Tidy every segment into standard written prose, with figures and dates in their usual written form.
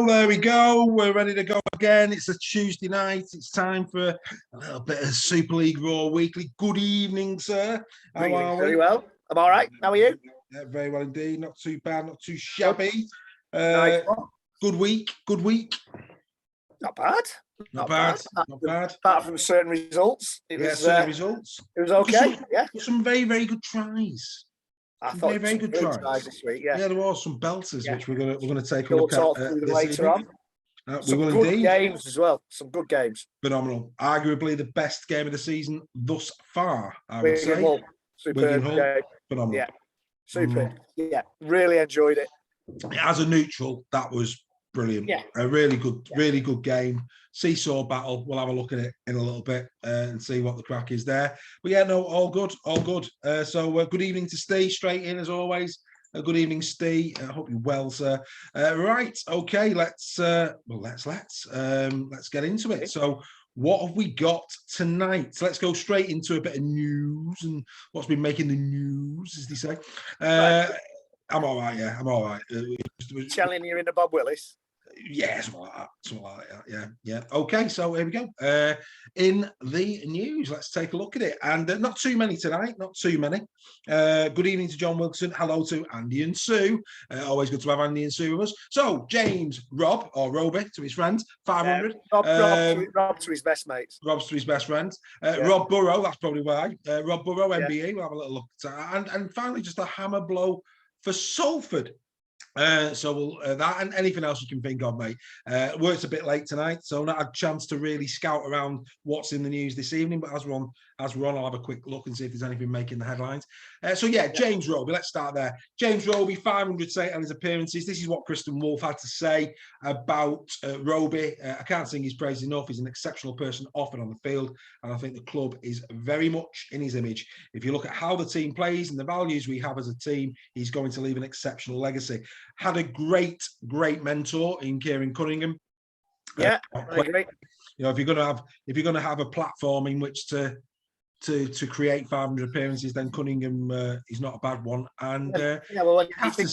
So there we go. We're ready to go again. It's a Tuesday night. It's time for a little bit of Super League Raw Weekly. Good evening, sir. How are we? Very well. I'm all right. How are you? Yeah, very well indeed. Not too bad. Not too shabby. Nice. Good week. Good week. Not bad. Not bad. Not bad. Apart from certain results, certain results. It was okay. Some very, very good tries. I thought very good tries this week. Yeah, there were some belters which we're gonna take a we'll look talk at through this later evening. on. Some good games as well. Some good games. Phenomenal. Arguably the best game of the season thus far, I would say. Hull. Superb game. Phenomenal. Yeah. Super. Yeah. Really enjoyed it. As a neutral, that was brilliant. Yeah. A really good game. Seesaw battle. We'll have a look at it in a little bit and see what the crack is there. But yeah, no, all good. So good evening to Steve, straight in as always. Good evening, Steve. I hope you're well, sir. Right, okay, let's get into it. So what have we got tonight? So let's go straight into a bit of news and what's been making the news, as they say. I'm all right, yeah. I'm all right. Channeling you into Bob Willis. Yeah, something like that. Yeah. Okay, so here we go. In the news, let's take a look at it. And not too many tonight, not too many. Good evening to John Wilson. Hello to Andy and Sue. Always good to have Andy and Sue with us. So, James, Rob, or Roby to his friends, 500. Rob to his best mates. Rob's to his best friends. Rob Burrow, that's probably why. Rob Burrow, MBE, we'll have a little look at that. And finally, just a hammer blow for Salford. So we'll that and anything else you can think of, mate. Work's a bit late tonight, so not had a chance to really scout around what's in the news this evening. But as we're on, I'll have a quick look and see if there's anything making the headlines. James Roby, let's start there. James Roby, 500 St Helens appearances. This is what Kristen Wolfe had to say about Roby. I can't sing his praise enough. He's an exceptional person off and on the field, and I think the club is very much in his image. If you look at how the team plays and the values we have as a team, he's going to leave an exceptional legacy. Had a great mentor in Kieran Cunningham. Yeah, I agree. You know, if you're going to have a platform in which to create 500 appearances, then Cunningham is not a bad one. And well, I think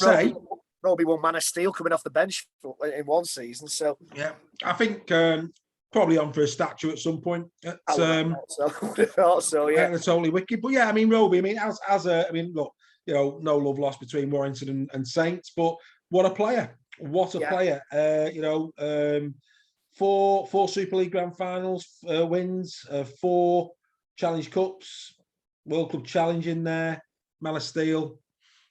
Roby won Man of Steel coming off the bench in one season. So yeah, I think probably on for a statue at some point. I would have thought so. Yeah, it's totally wicked. But yeah, I mean, Roby. Look. You know, no love lost between Warrington and Saints, but what a player! What a player! 4 Super League Grand Finals wins, 4 Challenge Cups, World Club Challenge in there, Man of Steel.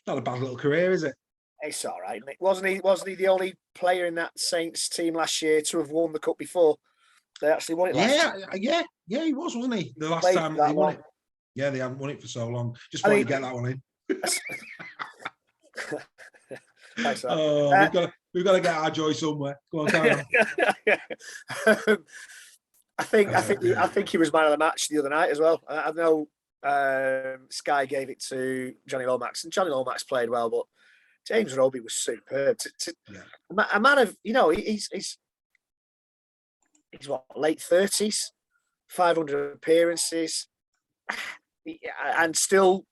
Not a bad little career, is it? It's all right, Nick. Wasn't he the only player in that Saints team last year to have won the cup before they actually won it last year? Yeah, he was, wasn't he? The last time they won it. Yeah, they haven't won it for so long. Just wanted to get that one in. Thanks, we've got to get our joy somewhere. Go on, carry on. I think he was man of the match the other night as well. I know Sky gave it to Johnny Lomax, and Johnny Lomax played well, but James Roby was superb. A man of, you know, he's what, late 30s, 500 appearances, and still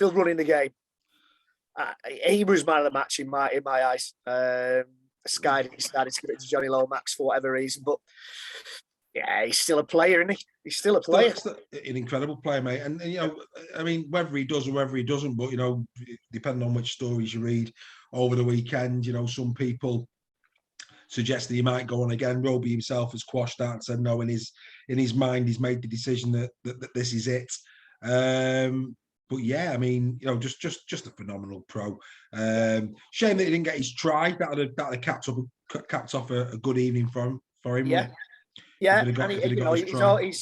running the game. He was man of the match in my eyes. Sky decided to give it to Johnny Lomax for whatever reason, but yeah, he's still a player, isn't he? He's still a player. An incredible player, mate. And you know, I mean, whether he does or whether he doesn't, but you know, depending on which stories you read over the weekend, you know, some people suggested he might go on again. Roby himself has quashed that and said no. In his mind, he's made the decision that this is it. But yeah, I mean, you know, just a phenomenal pro. Shame that he didn't get his try. That would have capped off a good evening for him. Yeah,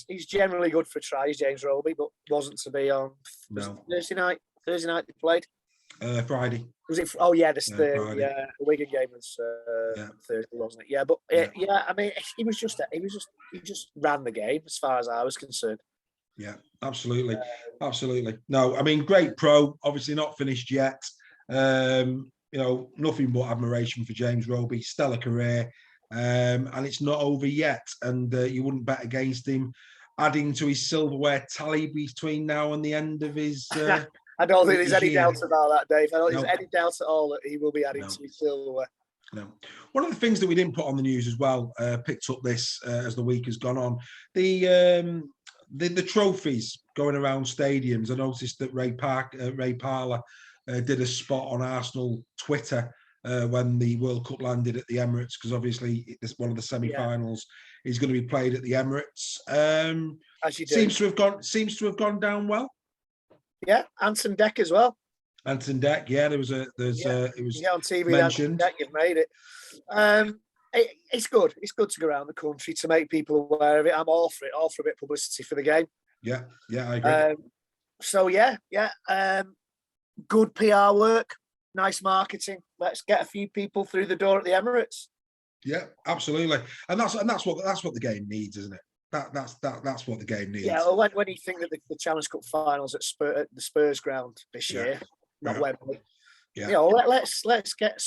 he's generally good for tries, James Roby, but wasn't to be on Thursday night. Thursday night they played. Friday. Was it? Oh yeah, the Wigan game was Thursday, wasn't it? Yeah, but I mean, he just ran the game as far as I was concerned. Yeah, absolutely. No, I mean, great pro. Obviously not finished yet. You know, nothing but admiration for James Roby. Stellar career. And it's not over yet. And you wouldn't bet against him adding to his silverware tally between now and the end of his... I don't think there's any doubt about that, Dave. I don't think there's any doubt at all that he will be adding to his silverware. No. One of the things that we didn't put on the news as well, picked up this as the week has gone on, the trophies going around stadiums. I noticed that Ray Parlour did a spot on Arsenal Twitter when the World Cup landed at the Emirates, because obviously it's one of the semi-finals is going to be played at the Emirates. As you do. Seems to have gone down well. Yeah, Anton Deck as well. Anton Deck, yeah, it was on TV mentioned. Deck, you've made it. It's good. It's good to go around the country to make people aware of it. I'm all for it, all for a bit of publicity for the game. Yeah, I agree. Good PR work, nice marketing. Let's get a few people through the door at the Emirates. Yeah, absolutely, and that's what the game needs, isn't it? That's what the game needs. Yeah, well, when you think that the Challenge Cup finals at the Spurs ground this year, not Wembley. Yeah. You know, let's get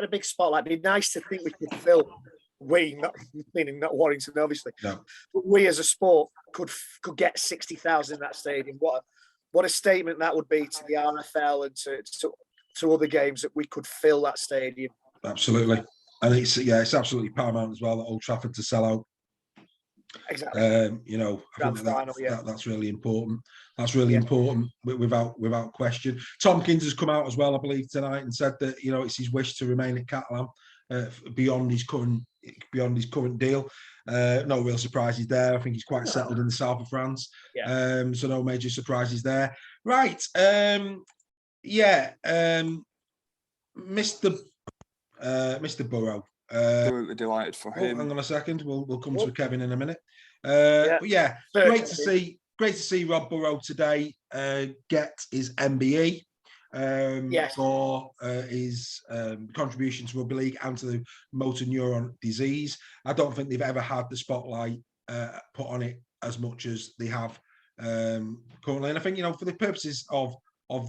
a big spotlight. It'd be nice to think we could fill. Not Warrington, obviously. No. But we as a sport could get 60,000 in that stadium. What a statement that would be to the RFL and to other games that we could fill that stadium. Absolutely, and it's absolutely paramount as well that Old Trafford to sell out. Exactly. I think that's really important. That's really important without question. Tompkins has come out as well, I believe, tonight and said that it's his wish to remain at Catalan beyond his current deal. No real surprises there. I think he's quite settled in the south of France. Yeah. So no major surprises there. Right. Mr. Burrow. Absolutely delighted for him. Hang on a second. We'll come to Kevin in a minute. Great to see Rob Burrow today get his MBE for his contribution to rugby league and to the motor neuron disease. I don't think they've ever had the spotlight put on it as much as they have currently. And I think for the purposes of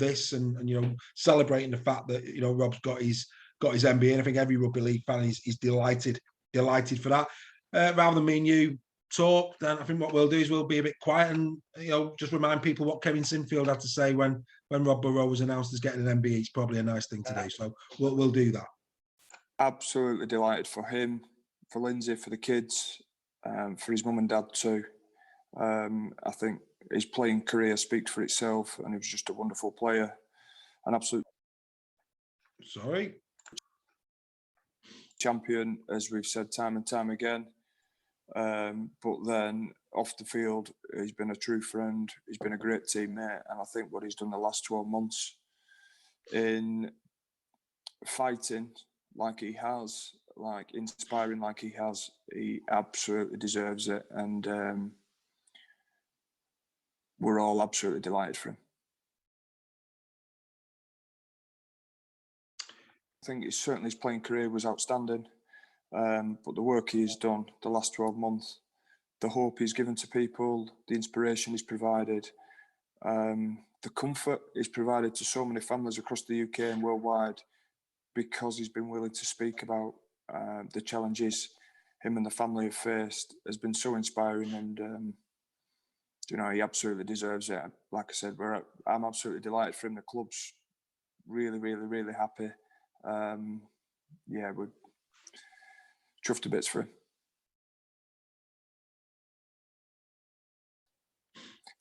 this and celebrating the fact that Rob's got his MBA, and I think every rugby league fan is delighted for that. Rather than me and you talk, then I think what we'll do is we'll be a bit quiet and just remind people what Kevin Sinfield had to say when Rob Burrow was announced as getting an MBE. It's probably a nice thing today, so we'll do that. Absolutely delighted for him, for Lindsay, for the kids, for his mum and dad too. I think his playing career speaks for itself, and he was just a wonderful player, an absolute champion, as we've said time and time again. But then off the field, he's been a true friend. He's been a great teammate, and I think what he's done the last 12 months in fighting like he has, like inspiring like he has, he absolutely deserves it, and we're all absolutely delighted for him. I think certainly his playing career was outstanding, but the work he's done the last 12 months, the hope he's given to people, the inspiration he's provided, the comfort he's provided to so many families across the UK and worldwide, because he's been willing to speak about the challenges him and the family have faced, has been so inspiring, and he absolutely deserves it. Like I said, I'm absolutely delighted for him. The club's really, really, really happy. We're chuffed to bits for him.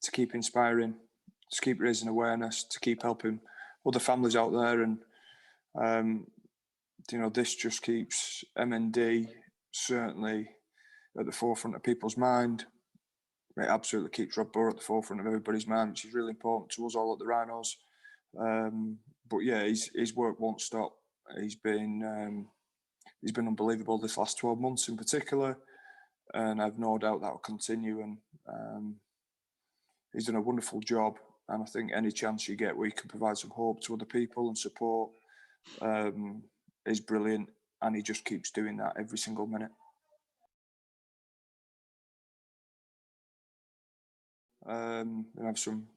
To keep inspiring, to keep raising awareness, to keep helping other families out there, and this just keeps MND certainly at the forefront of people's mind. It absolutely keeps Rob Burrow at the forefront of everybody's mind, which is really important to us all at the Rhinos. His work won't stop. He's been unbelievable this last 12 months in particular, and I've no doubt that will continue. And he's done a wonderful job. And I think any chance you get where you can provide some hope to other people and support is brilliant. And he just keeps doing that every single minute. I have some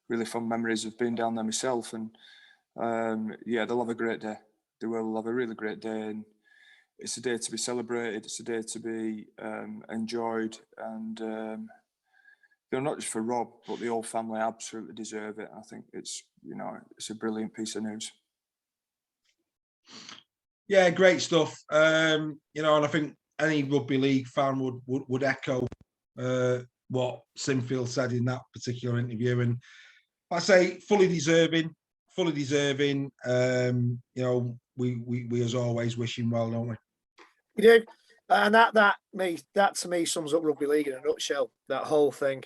really fun memories of being down there myself, and they'll have a great day. They will have a really great day, and it's a day to be celebrated. It's a day to be enjoyed, and not just for Rob, but the whole family absolutely deserve it. I think it's a brilliant piece of news. Yeah, great stuff. You know, and I think any rugby league fan would echo what Sinfield said in that particular interview. And I say fully deserving. You know, we as always wish him well, don't we? You do, and that to me sums up rugby league in a nutshell. That whole thing,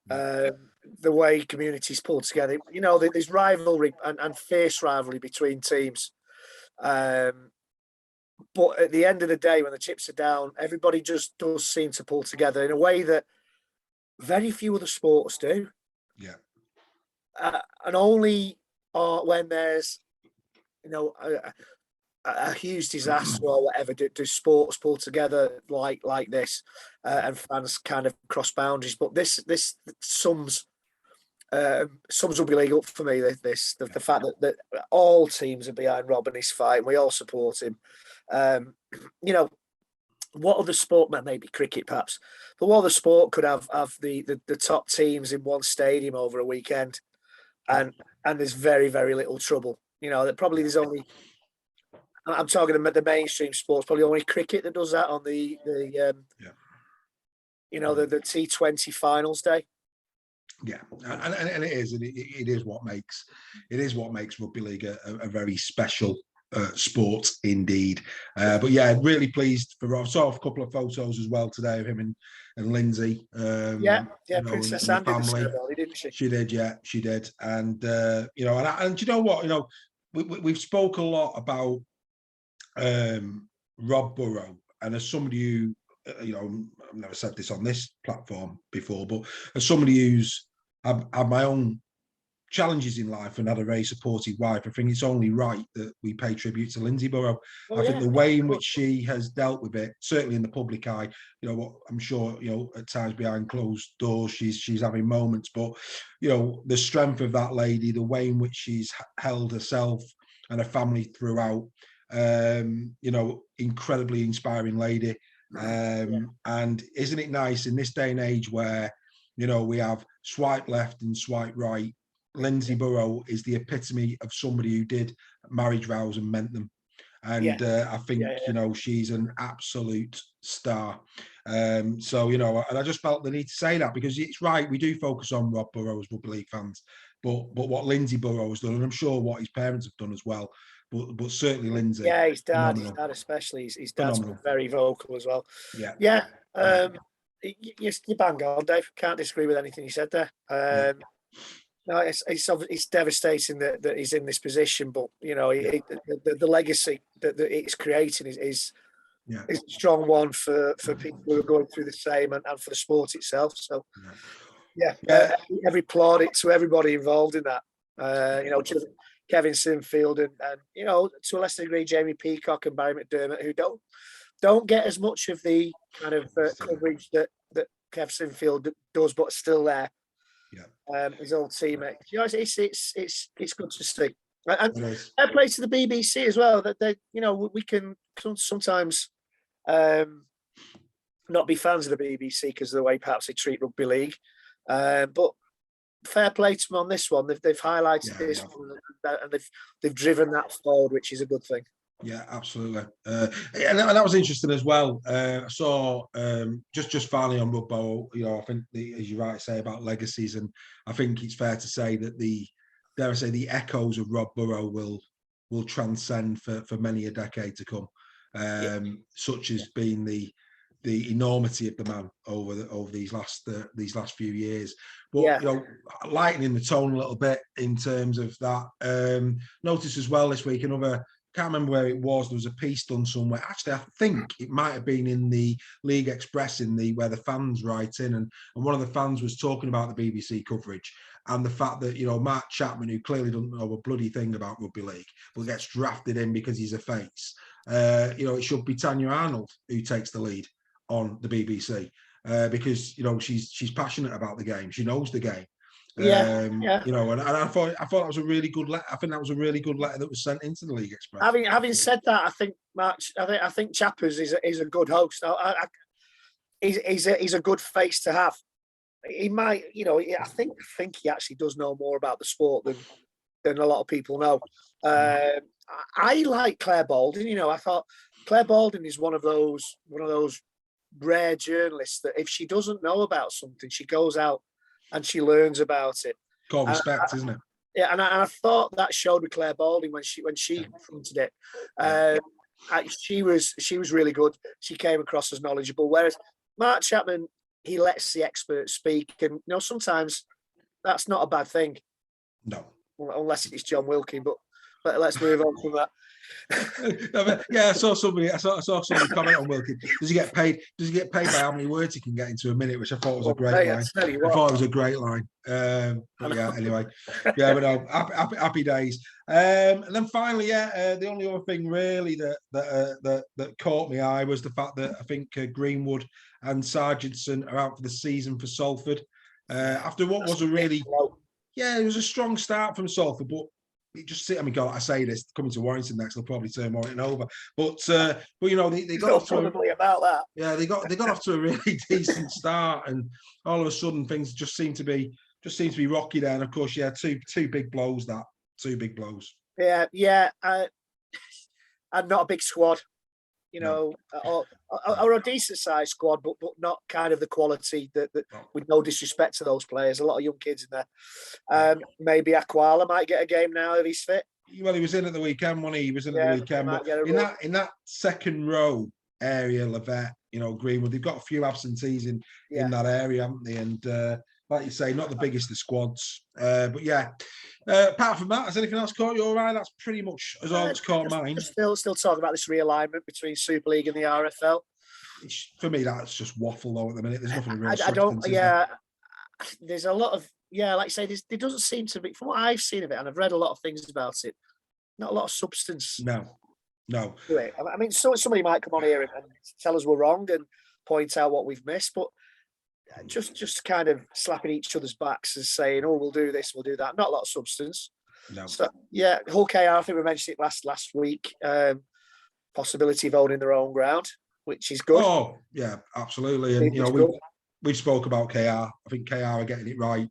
the way communities pull together. You know, there's rivalry and fierce rivalry between teams. But at the end of the day, when the chips are down, everybody just does seem to pull together in a way that very few other sports do. Yeah. And only when there's, you know, a huge disaster or whatever, do sports pull together like this, and fans kind of cross boundaries. But this sums rugby league up for me. The fact that all teams are behind Rob and his fight, and we all support him. You know, what other sport, maybe cricket perhaps, but what other sport could have the top teams in one stadium over a weekend, and there's very, very little trouble. You know, that probably there's only, I'm talking about the mainstream sports, probably only cricket that does that on the you know, the T20 finals day. Yeah, and it is what makes rugby league a very special sport indeed. But yeah, really pleased for Rob. Saw a couple of photos as well today of him and Lindsay. Yeah, you know, Princess and Anne did the family. ceremony, didn't she? She did, yeah, she did. And you know, and you know what, you know, we've spoke a lot about Rob Burrow, and as somebody who, you know, I've never said this on this platform before, but as somebody who's had my own challenges in life and had a very supportive wife, I think it's only right that we pay tribute to Lindsay Burrow. I think the way in which she has dealt with it, certainly in the public eye, you know, what I'm sure, you know, at times behind closed doors, she's having moments, but you know, the strength of that lady, the way in which she's held herself and her family throughout, you know, incredibly inspiring lady. And isn't it nice in this day and age where, you know, we have swipe left and swipe right? Lindsay Burrow is the epitome of somebody who did marriage vows and meant them. And I think, you know, she's an absolute star. So, you know, and I just felt the need to say that because it's right. We do focus on Rob Burrow as rugby league fans, but what Lindsay Burrow has done, and I'm sure what his parents have done as well, but certainly Lindsay. Yeah, his dad especially. His dad's been very vocal as well. Yeah. You bang on, Dave. Can't disagree with anything you said there. No, it's devastating that he's in this position, but you know, the legacy that it's creating is a strong one for people who are going through the same and for the sport itself. So, every plaudit to everybody involved in that. You know, Kevin Sinfield and you know, to a lesser degree, Jamie Peacock and Barry McDermott, who don't get as much of the kind of coverage that Kev Sinfield does, but still there. His old teammate. You know, it's good to see. And fair play to the BBC as well. That they, you know, we can sometimes not be fans of the BBC because of the way perhaps they treat rugby league. But fair play to them on this one. They've highlighted this one and they've driven that forward, which is a good thing. Yeah, absolutely. And that was interesting as well. I saw just finally on Rob Burrow, you know, I think as you rightly say about legacies, and I think it's fair to say that the echoes of Rob Burrow will transcend for many a decade to come. Such as being the enormity of the man over these last few years. But you know, lightening the tone a little bit in terms of that. Notice as well this week another. Can't remember where it was. There was a piece done somewhere. Actually, I think it might have been in the League Express where the fans write in, and one of the fans was talking about the BBC coverage and the fact that, you know, Mark Chapman, who clearly doesn't know a bloody thing about rugby league, but gets drafted in because he's a face. You know, it should be Tanya Arnold who takes the lead on the BBC because, you know, she's passionate about the game. She knows the game. You know, and I thought that was a really good letter. I think that was a really good letter that was sent into the League Express. Having said that, I think I think Chappers is a good host. He's a good face to have. He might, you know, I think he actually does know more about the sport than a lot of people know. I like Claire Balding. You know, I thought Claire Balding is one of those rare journalists that if she doesn't know about something, she goes out and she learns about it. Called respect, isn't it? Yeah, and I thought that showed with Claire Balding when she fronted it. She was really good. She came across as knowledgeable. Whereas Mark Chapman, he lets the experts speak, and you know sometimes that's not a bad thing. No, unless it's John Wilkie. But let's move on from that. Yeah, I saw somebody comment on Wilkie. Does he get paid by how many words he can get into a minute? Which I thought was a great line. I thought it was a great line. But yeah, anyway, yeah, but no, happy days. And then finally, the only other thing really that caught my eye was the fact that I think Greenwood and Sargentson are out for the season for Salford. After what was a really, it was a strong start from Salford, but it just, I mean, God, I say this, coming to Warrington next, they'll probably turn Warrington over. But you know, they got off to probably about that. Yeah, they got off to a really decent start, and all of a sudden things just seem to be rocky there. And of course, two big blows. Yeah. I'm not a big squad. You know, or a decent sized squad, but not kind of the quality that with no disrespect to those players. A lot of young kids in there. Maybe Aquala might get a game now if he's fit. Well, he was in at the weekend, wasn't he? He was in at the weekend. But in that second row area, Levette, you know, Greenwood, they've got a few absentees in that area, haven't they? And like you say, not the biggest of squads. But yeah. Apart from that, has anything else caught you all right? That's pretty much as all that's caught mine. Still talking about this realignment between Super League and the RFL. For me, that's just waffle though at the minute. There's nothing real. I don't. Yeah, there's a lot of like I say, there doesn't seem to be, from what I've seen of it, and I've read a lot of things about it. Not a lot of substance. No. I mean, somebody might come on here and tell us we're wrong and point out what we've missed, but just kind of slapping each other's backs and saying, "Oh, we'll do this, we'll do that." Not a lot of substance. No. So yeah, Hull KR, I think we mentioned it last week. Possibility of owning their own ground, which is good. Oh yeah, absolutely. And you know, we've spoke about KR. I think KR are getting it right.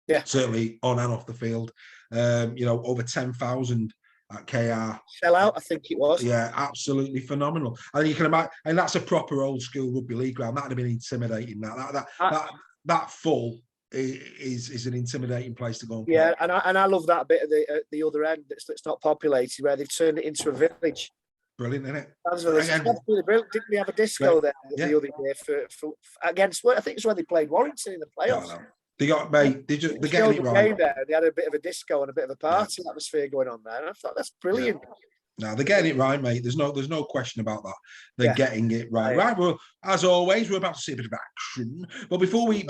Yeah, certainly on and off the field. You know, over 10,000 at KR. Sell out, I think it was. Yeah, absolutely phenomenal. And you can imagine, and that's a proper old school rugby league ground. That'd have been intimidating. That full is an intimidating place to go and play. Yeah, and I love that bit at the other end that's not populated, where they've turned it into a village. Brilliant, isn't it? That's really brilliant. Didn't we have a disco there the other year for against? I think it's when they played Warrington in the playoffs. No. They got, mate, they're getting it right. There. They had a bit of a disco and a bit of a party atmosphere going on there. And I thought that's brilliant. Yeah. No, they're getting it right, mate. There's no question about that. They're getting it right. Right. Well, as always, we're about to see a bit of action. But before we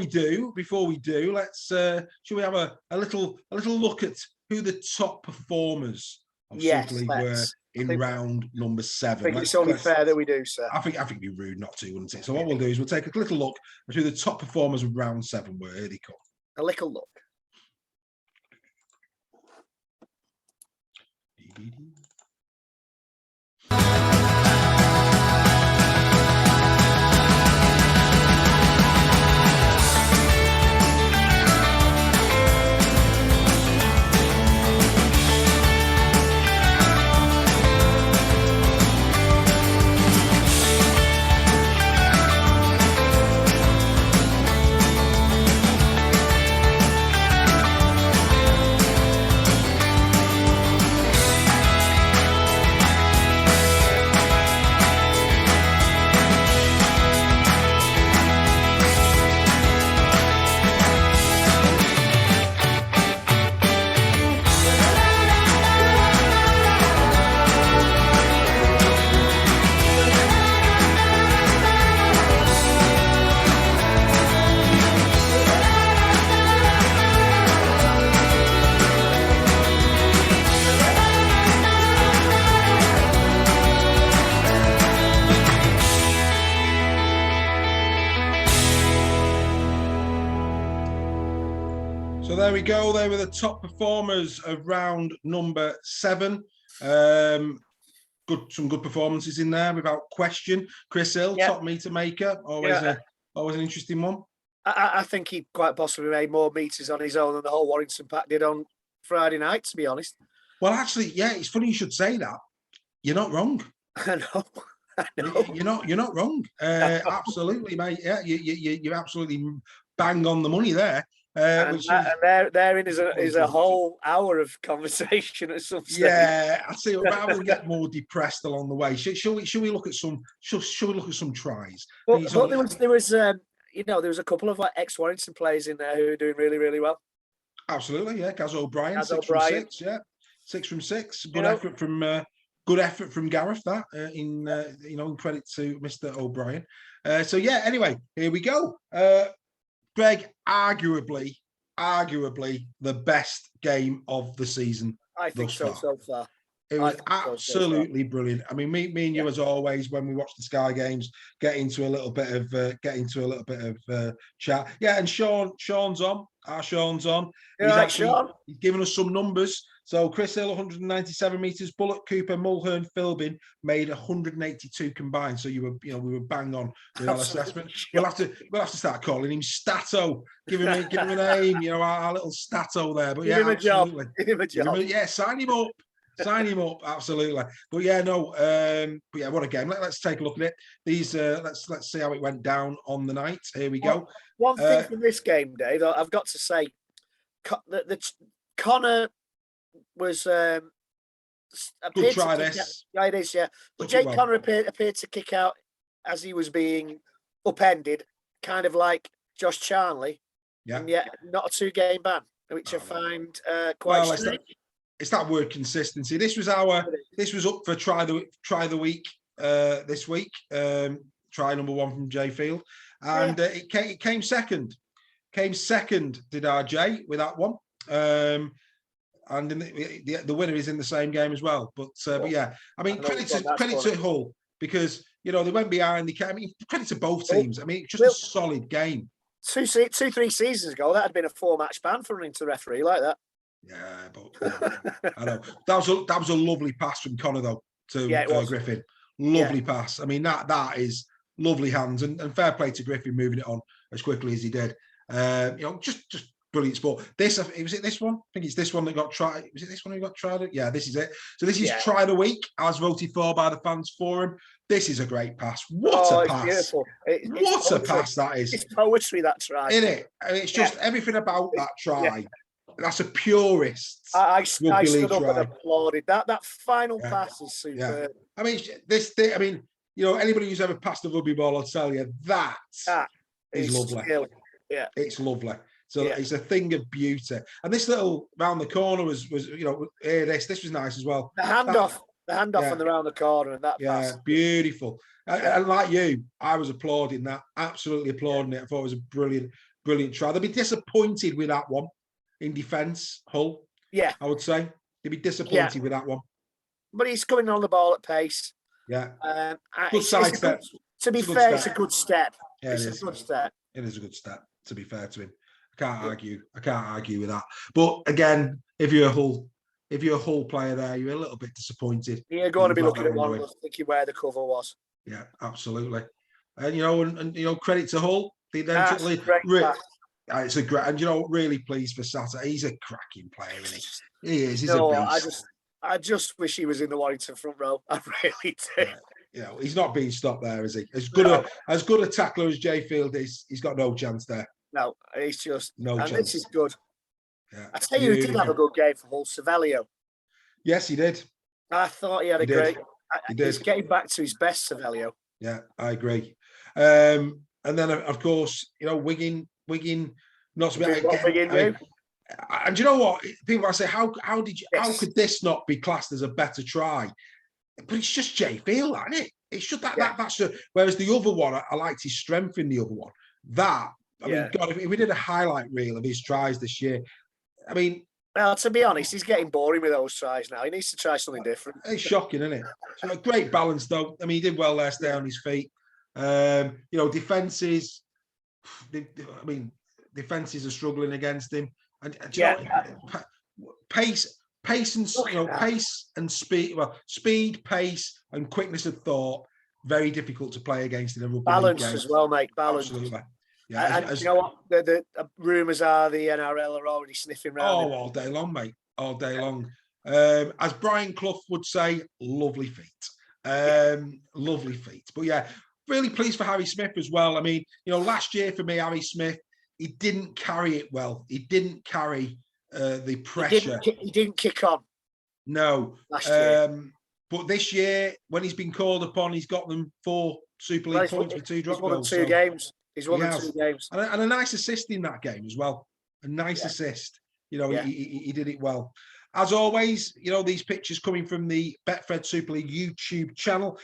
do, let's should we have a little look at who the top performers of Super League were in round number 7. I think it's only fair that we do, sir. I think it'd be rude not to, wouldn't it? So what we'll do is we'll take a little look at who the top performers of round 7 were. Here they come. A little look. There we go. They were the top performers of round number 7. Some good performances in there without question. Chris Hill, top meter maker, always an interesting one. I think he quite possibly made more meters on his own than the whole Warrington pack did on Friday night, to be honest. Well, actually, yeah, it's funny you should say that. You're not wrong. I know. I know. You're not wrong. Absolutely, mate. Yeah, you're absolutely bang on the money there. And therein is a whole hour of conversation at some stage. Yeah, I see. I will get more depressed along the way. Shall we look at some? Shall we look at some tries? But there was there was a couple of like ex-Warrington players in there who are doing really, really well. Absolutely, yeah. Gaz O'Brien, 6 from 6. Yeah, 6 from 6. Good effort from Gareth. That in credit to Mr. O'Brien. So yeah. Anyway, here we go. Greg, arguably the best game of the season. I think so far. It was absolutely brilliant. I mean, me and you, as always, when we watch the Sky games, get into a little bit of chat. Yeah, and Sean's on. Sean's on. He's given us some numbers. So Chris Hill, 197 meters. Bullock, Cooper, Mulhern, Philbin made 182 combined. So we were bang on with our assessment. We'll have to start calling him Stato. Give him a name. Our little Stato there. But give him a job. Yeah, sign him up. Sign him up, absolutely. But yeah, no. But yeah, what a game. Let's take a look at it. These. Let's see how it went down on the night. Here we go. One thing from this game, Dave, I've got to say, Connor was good try this. Yeah, it is. Yeah, but Jake Connor appeared to kick out as he was being upended, kind of like Josh Charnley. Yeah. And yet, not a 2-game ban, which I find quite strange. It's that word consistency. This was up for try the week this week. Try number 1 from Jay Field, and it came second. Came second, did RJ with that one. And the winner is in the same game as well. But yeah, I mean, credit to Hull, because they went behind. Credit to both teams. I mean, just a solid game. 2-3 seasons ago, that had been a 4-match ban for running to the referee like that. Yeah, but I know that was a lovely pass from Connor though to Griffin. Lovely pass. I mean that is lovely hands and fair play to Griffin moving it on as quickly as he did. Just brilliant sport. Was it this one? I think it's this one that got tried. Was it this one who got tried? Yeah, this is it. So this is try the week as voted for by the fans forum. This is a great pass. What a pass! Beautiful. What a pass that is! It's poetry, that try. Isn't it? And it's just everything about that try. Yeah. That's a purist. I stood up and applauded. That final pass is superb. Yeah. I mean, anybody who's ever passed a rugby ball will tell you that is lovely. Skill. Yeah, it's lovely. So it's a thing of beauty. And this little round the corner was this was nice as well. The handoff and the round the corner and that pass. Beautiful. And like you, I was applauding that. Absolutely applauding it. I thought it was a brilliant try. They'll be disappointed with that one. In defence, Hull. Yeah. I would say. They'd be disappointed with that one. But he's coming on the ball at pace. Yeah. Good side step. To be fair, it's a good step. Yeah, it's a good step. It is a good step, to be fair to him. I can't argue with that. But again, if you're a Hull player there, you're a little bit disappointed. You're going to be looking at one thinking where the cover was. Yeah, absolutely. And credit to Hull. They then it's a great, and really pleased for Sata. He's a cracking player, isn't he? He is. He's a beast. I just wish he was in the Warrington front row. I really do. He's not being stopped there, is he? As good a tackler as Jay Field is, he's got no chance there. No, he's just no chance. This is good. Yeah, I tell you, he did have a good game for Hull, Savelio. Yes, he did. I thought he had a great. He's getting back to his best, Savelio. Yeah, I agree. And then, of course, Wigan. Not to be again, and you know what? People might say, how could this not be classed as a better try? But it's just Jay Field, isn't it? It's just that's whereas the other one, I liked his strength in the other one. Mean, God, if we did a highlight reel of his tries this year, I mean, well, to be honest, he's getting boring with those tries now. He needs to try something different. It's shocking, isn't it? So a great balance, though. I mean, he did well there, stay on his feet. Defenses. Defenses are struggling against him, and pace and speed. Well, speed, pace, and quickness of thought. Very difficult to play against in a rugby balance as well, mate. Balance. Absolutely. Yeah, you know what? The rumours are the NRL are already sniffing around. All day long, mate. all day long. As Brian Clough would say, lovely feet. Lovely feet. But yeah, really pleased for Harry Smith as well. I mean, last year for me, Harry Smith, he didn't carry it well. He didn't carry the pressure. He didn't kick on. No. Last year. But this year, when he's been called upon, he's got them 4 Super League points with 2 drop goals. He's won 2 games. He's won 2 games. And a nice assist in that game as well. A nice assist. He did it well. As always, these pictures coming from the Betfred Super League YouTube channel.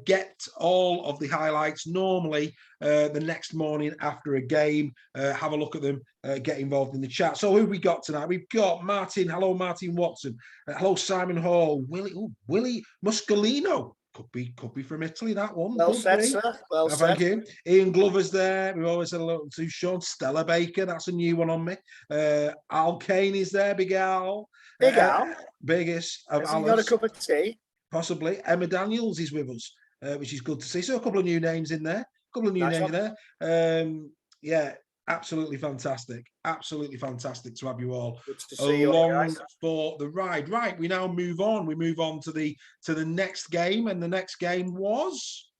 Get all of the highlights normally the next morning after a game. Have a look at them. Get involved in the chat. So who have we got tonight? We've got Martin. Hello, Martin Watson. Hello, Simon Hall. Willie Muscolino. Could be from Italy, that one. Well said, sir. Well said. Thank you. Ian Glover's there. We've always said hello to Sean. Stella Baker. That's a new one on me. Al Kane is there. Big Al. Big Al. Biggest of Has he got a cup of tea? Possibly. Emma Daniels is with us, which is good to see. So a couple of new names in there. Yeah, absolutely fantastic. Absolutely fantastic to have you all along for the ride. Right, we now move on. We move on to the next game, and the next game was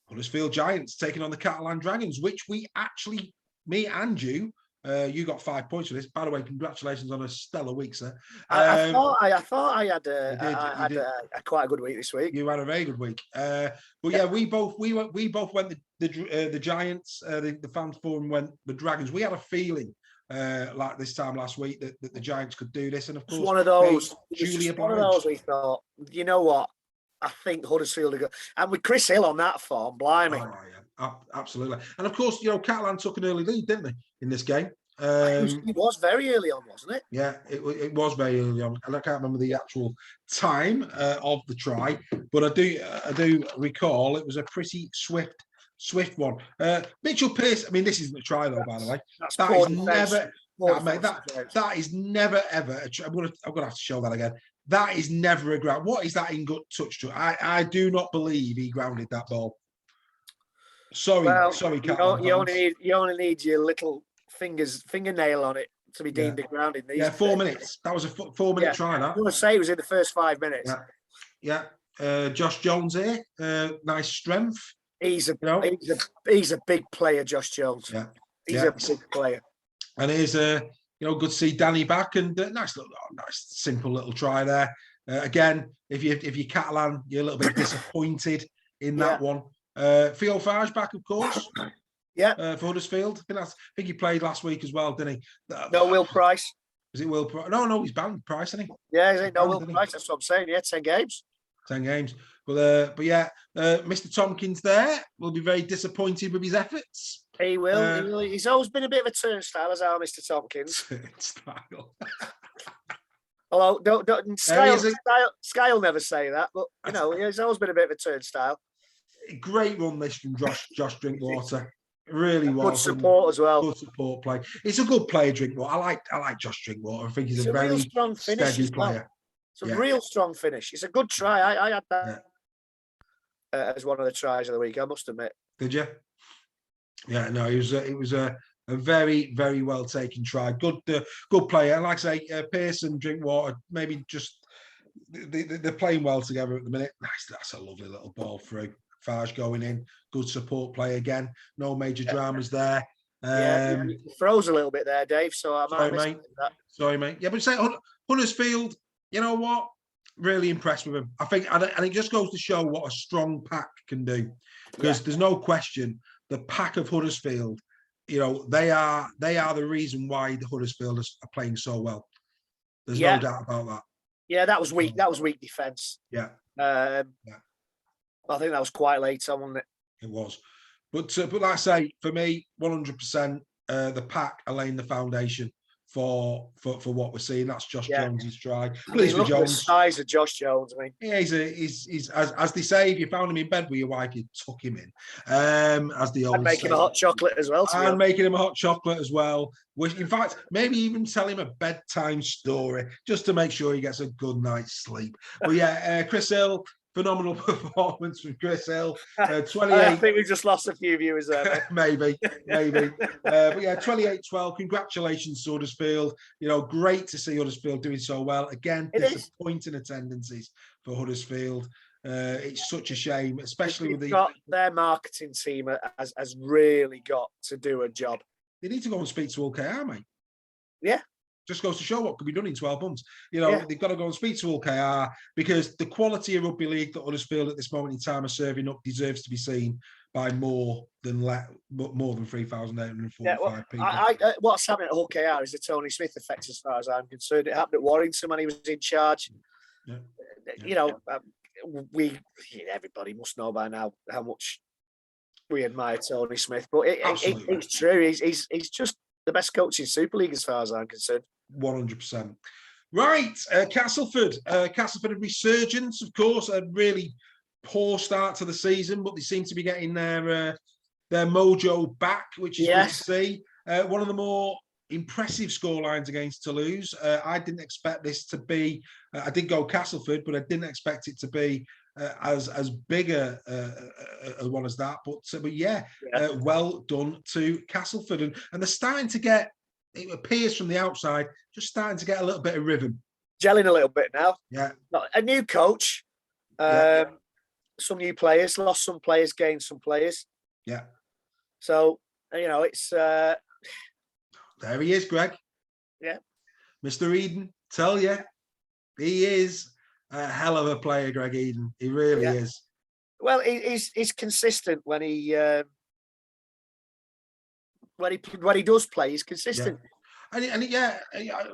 Huddersfield Giants taking on the Catalan Dragons, which we actually, me and you got 5 points for this. By the way, congratulations on a stellar week, sir. I thought I had a quite a good week this week. You had a very good week. But yeah, we both went the Giants. The fans forum went the Dragons. We had a feeling like this time last week that the Giants could do this, and of course, one of those. One of those we thought, you know what? I think Huddersfield are good, and with Chris Hill on that form, blimey. Oh, yeah. Absolutely. And of course, Catalan took an early lead, didn't they, in this game? It was very early on, wasn't it? Yeah, it was very early on, and I can't remember the actual time of the try, but I do recall it was a pretty swift one. Mitchell Pearce. I mean, this isn't a try though, by the way. That is never ever. I'm gonna have to show that again. That is never a ground. What is that in gut touch to? I do not believe he grounded that ball. Sorry, Catalan. You only need your little fingernail on it to be deemed a grounding. 4 minutes. That was a 4-minute try. That. I want to say it was in the first 5 minutes. Yeah. Josh Jones here. Nice strength. He's a big player, Josh Jones. Yeah. He's a big player. And here's good to see Danny back, and nice simple little try there. Again, if you're Catalan, you're a little bit disappointed in that one. Theo Farge back, of course. Yeah. For Huddersfield. I think he played last week as well, didn't he? No Will Price. Is it Will Price? No, he's banned Price, isn't he? Yeah, he's no Will Price. That's what I'm saying. Yeah, 10 games. 10 games. But yeah, Mr. Tompkins there will be very disappointed with his efforts. He will. He's always been a bit of a turnstile, as our Mr. Tompkins. Turnstile. Although, Sky will never say that, but he's always been a bit of a turnstile. Great run this from Josh Drinkwater. Really was. Good support as well. Good support play. It's a good player, Drinkwater. I like Josh Drinkwater. I think he's a very strong steady player. It's a real strong finish. It's a good try. I had that as one of the tries of the week, I must admit. Did you? Yeah, no, it was a very, very well taken try. Good player. And like I say, Pearce and Drinkwater, maybe just they're playing well together at the minute. Nice, that's a lovely little ball through. Farge going in, good support play again. No major dramas there. He froze a little bit there, Dave. So I might miss that. Sorry, mate. Yeah, but say Huddersfield, you know what? Really impressed with him. I think, and it just goes to show what a strong pack can do. Because there's no question, the pack of Huddersfield, they are the reason why the Huddersfield are playing so well. There's no doubt about that. Yeah, that was weak. That was weak defence. Yeah. I think that was quite late on, wasn't it? It was. But like I say, for me, 100%, the pack are laying the foundation for what we're seeing. That's Josh Jones's try. Please look at the size of Josh Jones. I mean, yeah, he's as they say, if you found him in bed with your wife, you tuck him in. As the old and make him a hot chocolate as well. And making him a hot chocolate as well. Which, in fact, maybe even tell him a bedtime story just to make sure he gets a good night's sleep. But yeah, Chris Hill phenomenal performance from Chris Hill. I 28. think we just lost a few viewers there. maybe. But yeah, 28-12. Congratulations to Huddersfield. Great to see Huddersfield doing so well. Again, disappointing attendances for Huddersfield. It's such a shame, especially with their marketing team has really got to do a job. They need to go and speak to OKR, mate. Yeah. Just goes to show what could be done in 12 months. They've got to go and speak to OKR, because the quality of rugby league that Huddersfield at this moment in time are serving up deserves to be seen by more than 3,845 people. What's happening at OKR is the Tony Smith effect, as far as I'm concerned. It happened at Warrington when he was in charge. Everybody must know by now how much we admire Tony Smith, but it's true. He's just the best coach in Super League, as far as I'm concerned. 100%. Right, Castleford. Castleford had resurgence, of course. A really poor start to the season, but they seem to be getting their mojo back, which is good to see. One of the more impressive scorelines against Toulouse. I didn't expect this to be. I did go Castleford, but I didn't expect it to be as big a one as that. But well done to Castleford, and they're starting to get. It appears from the outside, just starting to get a little bit of rhythm. Gelling a little bit now. Yeah. A new coach, some new players, lost some players, gained some players. Yeah. So, it's... There he is, Greg. Yeah. Mr. Eden, tell you, he is a hell of a player, Greg Eden. He really is. Well, he's consistent when he does play. He's consistent. Yeah. And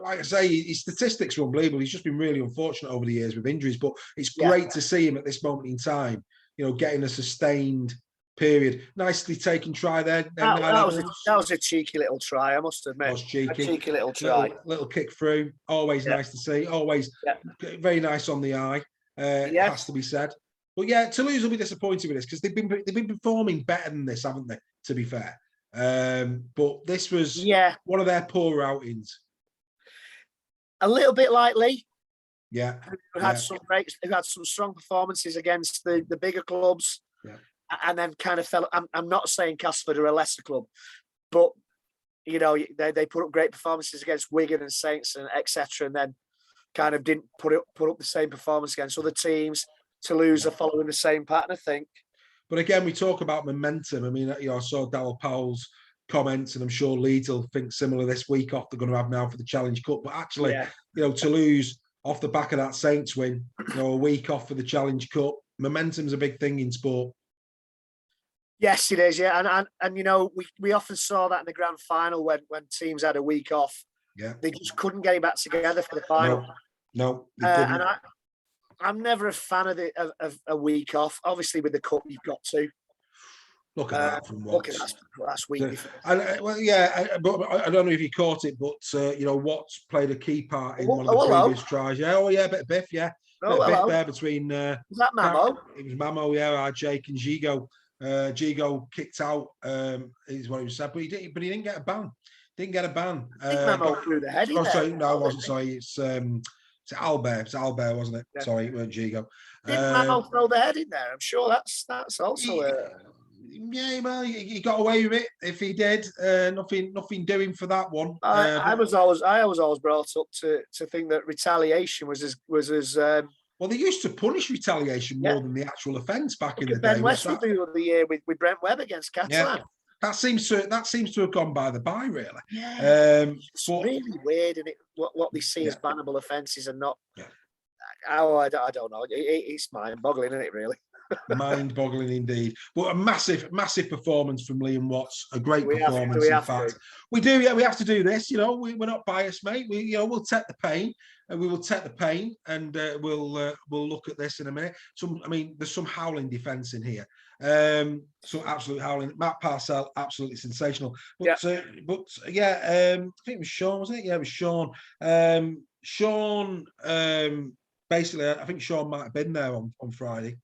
like I say, his statistics are unbelievable. He's just been really unfortunate over the years with injuries, but it's great to see him at this moment in time, getting a sustained period. Nicely taken try there. That was a cheeky little try, I must admit. That was cheeky. A cheeky little try. Little kick through. Always nice to see. Always very nice on the eye. Has to be said. But yeah, Toulouse will be disappointed with this, because they've been performing better than this, haven't they? To be fair. But this was one of their poor outings. A little bit like Lee. Yeah. Who had some strong performances against the bigger clubs. Yeah. And then kind of fell. I'm not saying Castleford are a lesser club, but they put up great performances against Wigan and Saints and etc. And then kind of didn't put up the same performance against other teams. Toulouse are following the same pattern, I think. But again, we talk about momentum. I mean, I saw Darryl Powell's comments, and I'm sure Leeds will think similar this week off they're going to have now for the Challenge Cup. But actually, Toulouse, off the back of that Saints win, a week off for the Challenge Cup, momentum's a big thing in sport. Yes, it is. Yeah, and we often saw that in the grand final when teams had a week off. Yeah, they just couldn't get it back together for the final. No, and I'm never a fan of a week off. Obviously, with the cup, you've got to. Look at that from Watts. Look at that's week. But I don't know if you caught it, but Watts played a key part in one of the previous tries. Yeah, a bit of biff, yeah. Bit there between. Was that Mamo? It was Mamo, yeah. Jake and Gigo. Gigo kicked out. Is what he was said, but he didn't get a ban. Didn't get a ban. I think Mamo threw the head in there. Sorry, no, I wasn't. Sorry, it's Albert. It's Albert, wasn't it? Yeah. Sorry, it weren't Gigo. Didn't Mamo throw the head in there? I'm sure that's also yeah, well, he got away with it. If he did, nothing doing for that one. I was always brought up to think that retaliation was as well, they used to punish retaliation more than the actual offence back in the day. Ben Westwood the other year with Brent Webb against Catalan. Yeah. That seems to have gone by the by, really. Yeah, it's really weird, and what they see as bannable offences and not. Yeah. I don't know. It's mind-boggling, isn't it? Really. Mind-boggling indeed. But a massive performance from Liam Watts. A great performance, in fact. We do, yeah. We have to do this. We're not biased, mate. We'll take the pain, and we will take the pain, and we'll look at this in a minute. There's some howling defence in here. Some absolute howling. Matt Parcell, absolutely sensational. But I think it was Sean, wasn't it? Yeah, it was Sean. Sean, basically, I think Sean might have been there on Friday.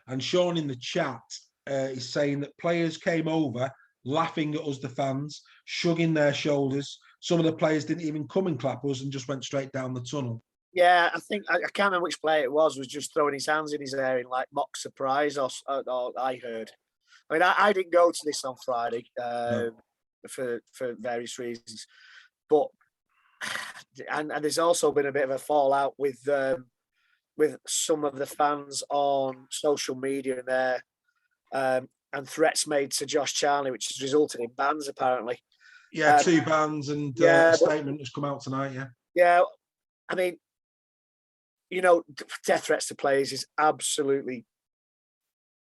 And Sean in the chat is saying that players came over laughing at us, the fans, shrugging their shoulders. Some of the players didn't even come and clap us and just went straight down the tunnel. Yeah, I think I can't remember which player it was just throwing his hands in his air in like mock surprise, or I heard. I mean, I didn't go to this on Friday for various reasons, but and there's also been a bit of a fallout with some of the fans on social media and there, and threats made to Josh Charnley, which has resulted in bans apparently. Yeah, 2 bans and a statement has come out tonight. Yeah, I mean, death threats to players is absolutely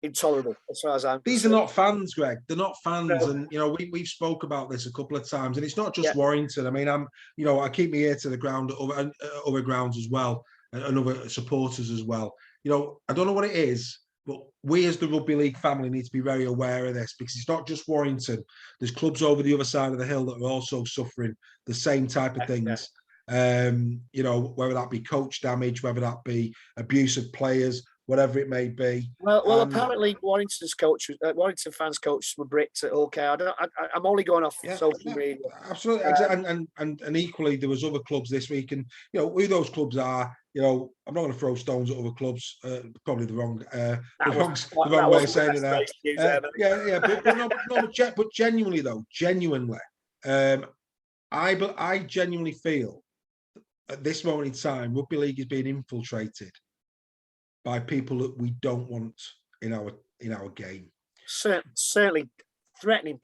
intolerable as far as I'm concerned. These are not fans, Greg. They're not fans, no. And we've spoke about this a couple of times, and it's not just Warrington. I mean, I keep my ear to the ground at other grounds as well, and other supporters as well. I don't know what it is, but we as the rugby league family need to be very aware of this, because it's not just Warrington. There's clubs over the other side of the hill that are also suffering the same type of things. Whether that be coach damage, whether that be abuse of players, whatever it may be. Well, apparently Warrington fans' coaches were bricked at OK. I'm only going off social media. Absolutely, and equally there was other clubs this week, and who those clubs are. I'm not going to throw stones at other clubs. Probably the wrong way of saying it. But genuinely, I genuinely feel at this moment in time, rugby league is being infiltrated by people that we don't want in our game. Certainly threatening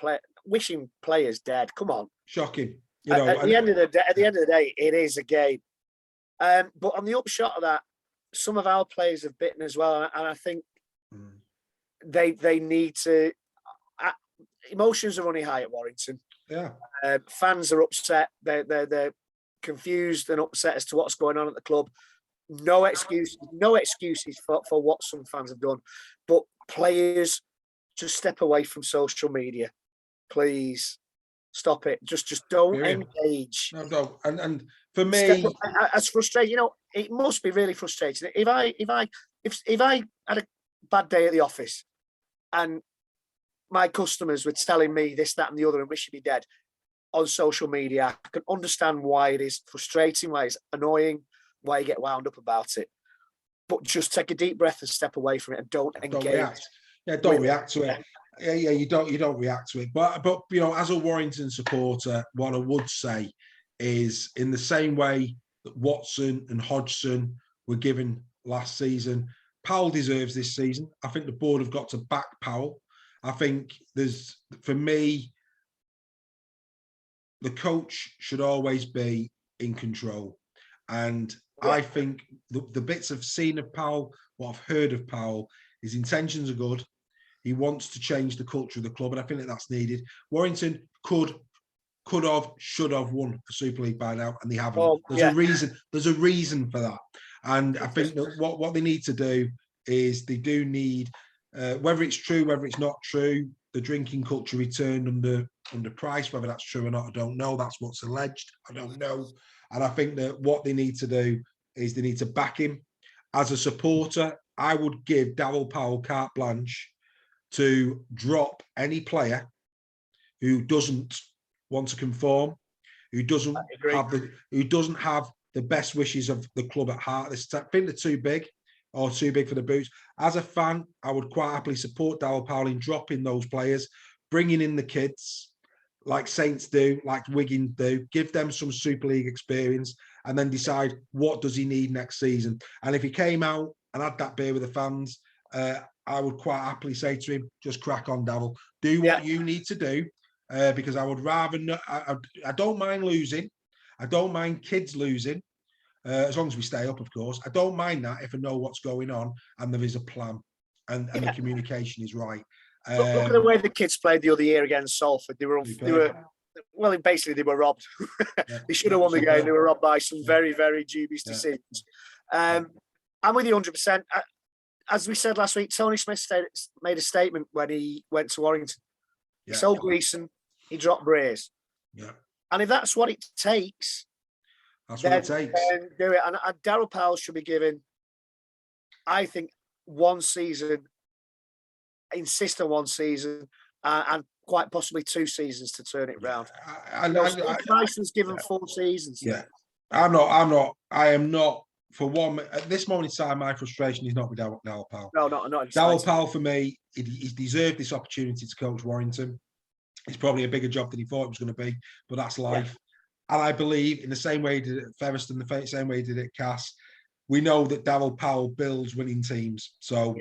wishing players dead. Come on, shocking. At the end of the day, it is a game. But on the upshot of that, some of our players have bitten as well, and I think they need to. Emotions are running high at Warrington. Yeah, fans are upset. They're confused and upset as to what's going on at the club. No excuses for what some fans have done, but players, just step away from social media, please. Stop it. Just don't engage. No, don't. And for me, as frustrating, it must be really frustrating. If I had a bad day at the office and my customers were telling me this, that, and the other, and wishing me dead on social media, I can understand why it is frustrating, why it's annoying, why you get wound up about it. But just take a deep breath and step away from it, and don't engage. React. Yeah, don't react to it. Yeah, you don't react to it. But as a Warrington supporter, what I would say is, in the same way that Watson and Hodgson were given last season, Powell deserves this season. I think the board have got to back Powell. I think for me, the coach should always be in control. And I think the bits I've seen of Powell, what I've heard of Powell, his intentions are good. He wants to change the culture of the club, and I think that's needed. Warrington should have won the Super League by now, and they haven't. There's a reason. There's a reason for that. And I think that what they need to do is they do need, whether it's true, whether it's not true, the drinking culture returned under Price. Whether that's true or not, I don't know. That's what's alleged. I don't know. And I think that what they need to do is they need to back him. As a supporter, I would give Darryl Powell carte blanche to drop any player who doesn't want to conform, who doesn't have the best wishes of the club at heart. I think they're too big for the boots. As a fan, I would quite happily support Darryl Powell in dropping those players, bringing in the kids, like Saints do, like Wigan do, give them some Super League experience, and then decide what does he need next season. And if he came out and had that beer with the fans, I would quite happily say to him, just crack on, Darryl. Do what you need to do, because I would rather not. I don't mind losing. I don't mind kids losing, as long as we stay up, of course. I don't mind that if I know what's going on and there is a plan and the communication is right. Look at the way the kids played the other year against Salford. They were basically they were robbed. They should have won the game. They were robbed by some very, very dubious decisions. I'm with you 100%. As we said last week, Tony Smith made a statement when he went to Warrington. He sold Gleeson, he dropped Braze. Yeah. And if that's what it takes, then do it. And Darryl Powell should be given, I think, one season, insist on one season, and quite possibly 2 seasons to turn it round. Price was given 4 seasons. Yeah. I am not. For one, at this moment in time, my frustration is not with Dal Powell. No, not Dal Powell, for me, he's deserved this opportunity to coach Warrington. It's probably a bigger job than he thought it was going to be, but that's life. Yeah. And I believe, in the same way he did it at Featherstone, the same way he did it at Cass, we know that Darryl Powell builds winning teams. So,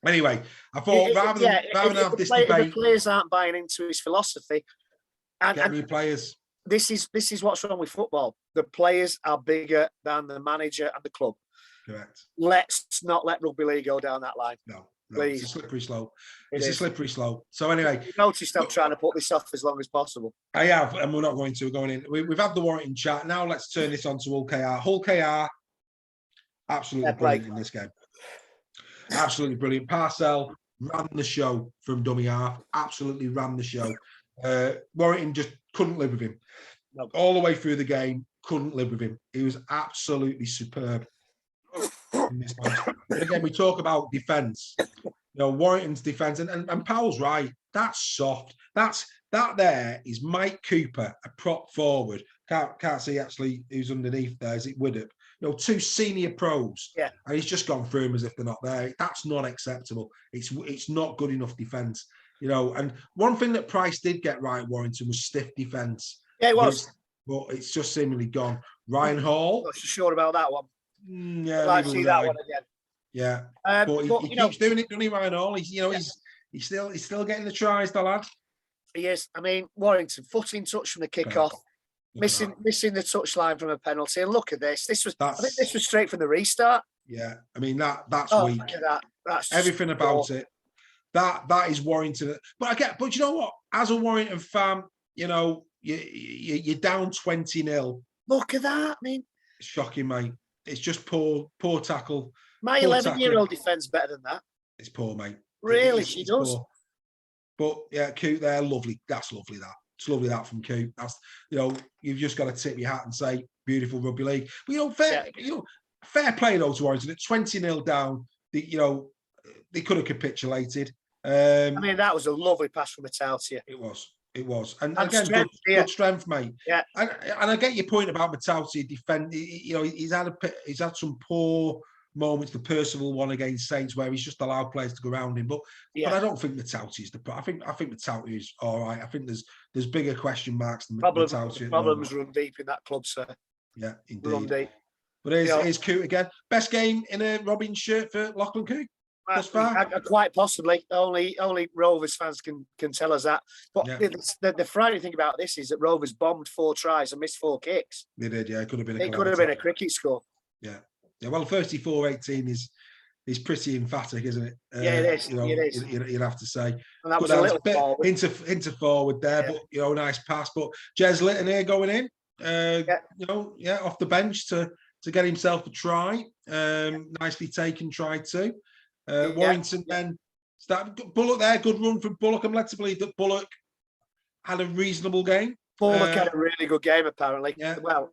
anyway, I thought rather than have this debate, the players aren't buying into his philosophy, and new players. This is what's wrong with football. The players are bigger than the manager and the club. Correct. Let's not let rugby league go down that line. No, it's a slippery slope. It's a slippery slope. So anyway, you noticed I'm trying to put this off as long as possible. I have, and we're not going to. We're going in. We've had the Warrington chat. Now let's turn this on to Hull KR. Hull KR, absolutely brilliant in this game. Absolutely brilliant. Parcell ran the show from dummy half. Absolutely ran the show. Warrington just couldn't live with him. No. All the way through the game, couldn't live with him. He was absolutely superb in this match. And again, we talk about defence. You know, Warrington's defence, and Powell's right. That's soft. That there is Mike Cooper, a prop forward. Can't see actually who's underneath there. Is it Widdop? You know, two senior pros. Yeah. And he's just gone through them as if they're not there. That's not acceptable. It's not good enough defence. You know, and one thing that Price did get right at Warrington was stiff defence. Yeah, it was. But it's just seemingly gone. Ryan Hall. Not so sure about that one. Yeah, I'd like to see that one again. Yeah, but he keeps doing it, doesn't he, Ryan Hall? He's still getting the tries, the lad. He is. I mean, Warrington, foot in touch from the kick-off, missing the touchline from a penalty. And look at this. I think this was straight from the restart. Yeah, I mean that's weak. Look at that. That's everything about it. That is Warrington. But you know what? As a Warrington fan, you know, you're down 20-0. Look at that. I mean, it's shocking, mate. It's just poor tackle. My 11-year-old defends better than that. It's poor, mate. Really, she does. Poor. But yeah, Coot there, lovely. That's lovely. It's lovely that from Coot. That's, you know, you've just got to tip your hat and say beautiful rugby league. But fair play though to Warrington. At 20-0 down, they could have capitulated. I mean, that was a lovely pass from Matautia. It was. And again, good strength, mate. Yeah. And I get your point about Matautia defend. You know, he's had some poor moments. The Percival one against Saints where he's just allowed players to go around him. But I don't think Matautia is I think Matautia is all right. I think there's bigger question marks than Matautia. Problems run deep in that club, sir. Yeah, indeed. Run deep. But here's Coot again. Best game in a Robin shirt for Lachlan Coot. Quite possibly. Only Rovers fans can tell us that. But the frightening thing about this is that Rovers bombed 4 tries and missed 4 kicks. They did, yeah. It could have been. It could have been a cricket score. Yeah. Well, 34-18 is pretty emphatic, isn't it? It is. It is. You'd have to say. And that was a little forward. Into forward there, but nice pass. But Jez Litton here going in. Off the bench to get himself a try. Nicely taken try too. Warrington then Bullock there, good run from Bullock. I'm led to believe that Bullock had a reasonable game. Bullock had a really good game, apparently. Yeah. Well,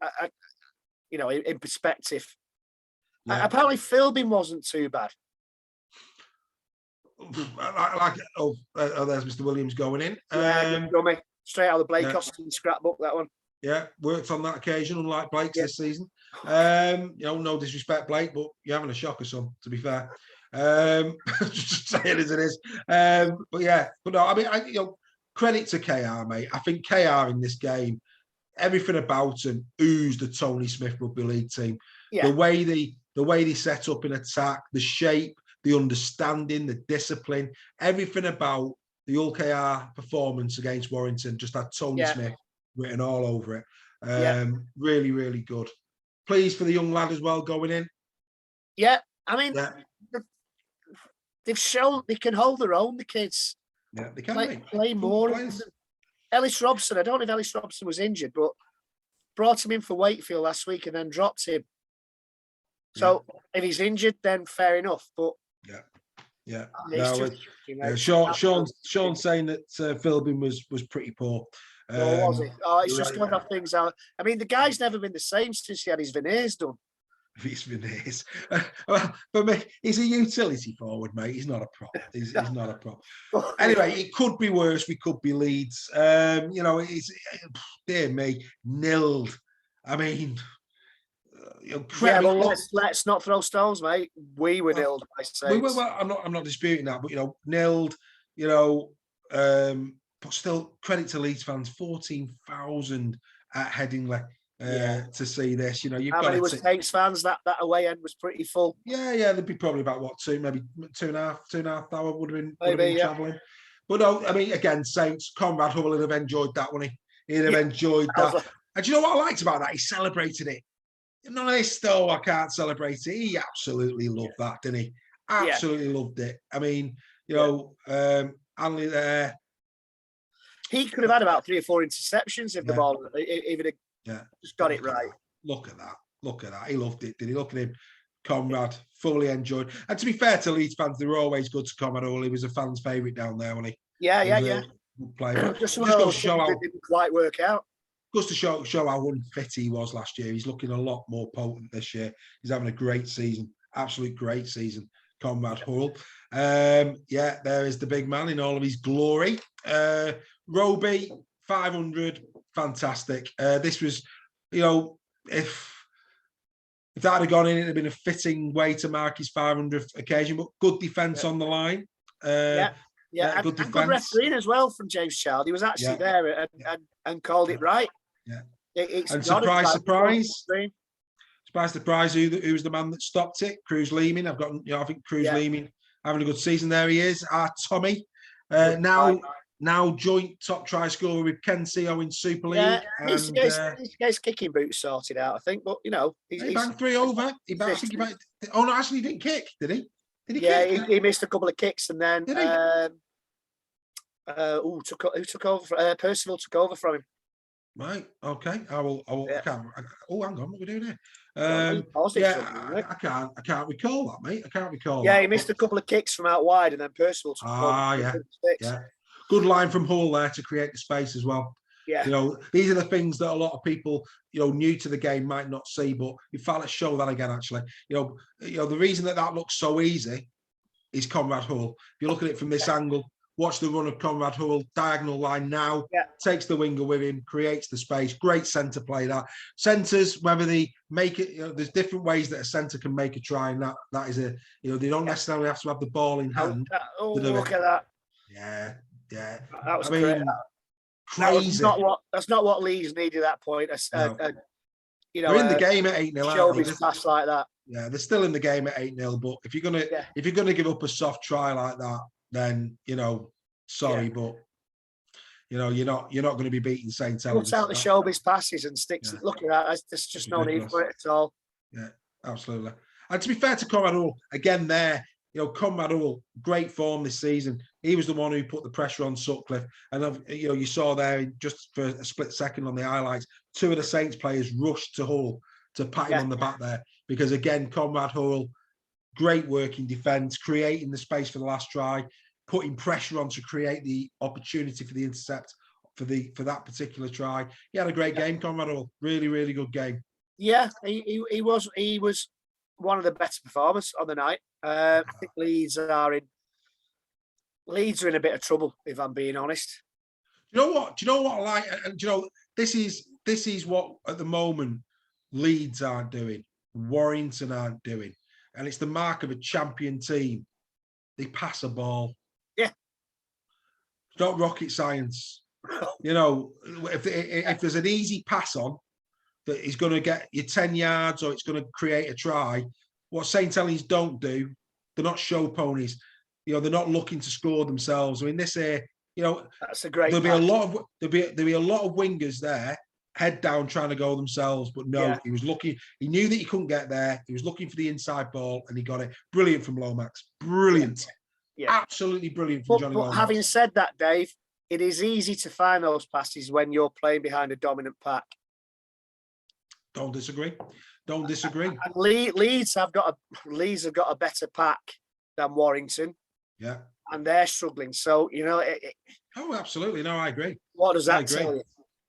in perspective. Yeah. Apparently Philbin wasn't too bad. There's Mr. Williams going in. Dummy. Straight out of the Blake Austin scrapbook, that one. Yeah, worked on that occasion, unlike Blake's this season. No disrespect, Blake, but you're having a shocker, son, to be fair. Just say it as it is. Credit to KR, mate. I think KR in this game, everything about him oozed the Tony Smith Rugby League team. Yeah. The way they set up in attack, the shape, the understanding, the discipline, everything about the Hull KR performance against Warrington just had Tony Smith written all over it. Really, really good. Pleased for the young lad as well going in. Yeah, I mean, they've shown they can hold their own, the kids. Yeah, they can play more. Ellis Robson, I don't know if Ellis Robson was injured, but brought him in for Wakefield last week and then dropped him. So if he's injured, then fair enough. But Sean's saying that Philbin was pretty poor. Was it? Oh, it's just going off things out. I mean, the guy's never been the same since he had his veneers done. His veneers. For me, he's a utility forward, mate. He's not a prop. He's not a prop. Anyway, it could be worse. We could be Leeds. It's dear me, nilled. I mean, Yeah, but let's not throw stones, mate. We were nilled by Saints. Well, I'm not disputing that, but nilled. But still, credit to Leeds fans. 14,000 at Headingley to see this. You've How got many was Saints fans? That away end was pretty full. Yeah, there'd be probably about maybe two and a half hour would have been travelling. But no, I mean, again, Saints, Conrad Hubble would have enjoyed that, wouldn't he? He'd have enjoyed that. And do you know what I liked about that? He celebrated it. None of this, though, I can't celebrate it. He absolutely loved that, didn't he? Absolutely loved it. I mean, Hanley there. He could have had about 3 or 4 interceptions if the ball, even just got it right. Look at that. He loved it, did he? Look at him. Conrad, fully enjoyed. And to be fair to Leeds fans, they were always good to Conrad Hall. He was a fan's favourite down there, wasn't he? Yeah. Just goes to show how it didn't quite work out. Goes to show how unfit he was last year. He's looking a lot more potent this year. He's having a great season, absolute great season. Conrad Hall. There is the big man in all of his glory. Roby, 500, fantastic. This was, if that had gone in, it'd have been a fitting way to mark his 500th occasion. But good defence on the line. And good refereeing as well from James Child. He was actually there and called it right. Yeah. And surprise, who was the man that stopped it? Cruz Leeming. I think Cruz Leeming having a good season. There he is, our Tommy. Now joint top try scorer with Ken Seo in Super League. Yeah, this guy's kicking boots sorted out, I think. But he banged 3 over. Actually, he didn't kick, did he? He missed a couple of kicks, and then who took over? Percival took over from him. Right. Okay. I will. I can't. Hang on. What are we doing here? I can't recall that, mate. I can't recall. Yeah, he missed a couple of kicks from out wide, and then Percival took over. Yeah. Good line from Hall there to create the space as well. Yeah. These are the things that a lot of people, new to the game might not see. But in fact, let's show that again. Actually, the reason that looks so easy is Conrad Hall. If you look at it from this angle. Watch the run of Conrad Hall, diagonal line now, takes the winger with him, creates the space. Great centre play that. Centres, whether they make it, there's different ways that a centre can make a try, and that is they don't necessarily have to have the ball in hand. Look at that. Yeah. That was great. Crazy. That's not what Leeds needed at that point. They're in the game at 8-0. Showbiz pass like that. Yeah, they're still in the game at 8-0. But if you're gonna give up a soft try like that, then sorry, but you're not going to be beating St. Helens. Put out the showbiz passes and sticks. Yeah. Look at that. There's just no need for it at all. Yeah, absolutely. And to be fair to Conrad Hall, again Conrad Hall, great form this season. He was the one who put the pressure on Sutcliffe, and you saw there just for a split second on the highlights, 2 of the Saints players rushed to Hall to pat him on the back there, because again Conrad Hall, great work in defence, creating the space for the last try, putting pressure on to create the opportunity for the intercept for that particular try. He had a great game, Conrad Hall. Really, really good game. Yeah, he was one of the better performers on the night. I think Leeds are in a bit of trouble, if I'm being honest. Do you know what I like? And this is what at the moment Leeds aren't doing, Warrington aren't doing. And it's the mark of a champion team. They pass a ball. Yeah. It's not rocket science. If there's an easy pass on that is going to get you 10 yards or it's going to create a try, what St. Helens don't do, they're not show ponies. They're not looking to score themselves. I mean, this here, that's a great. There'll be a lot of wingers there, head down, trying to go themselves. But no, he was looking. He knew that he couldn't get there. He was looking for the inside ball, and he got it. Brilliant from Lomax. Brilliant. Yeah. Absolutely brilliant from Johnny Lomax. Having said that, Dave, it is easy to find those passes when you're playing behind a dominant pack. Don't disagree. And Leeds have got a better pack than Warrington. Yeah. And they're struggling. So, oh, absolutely. No, I agree. What does that tell you?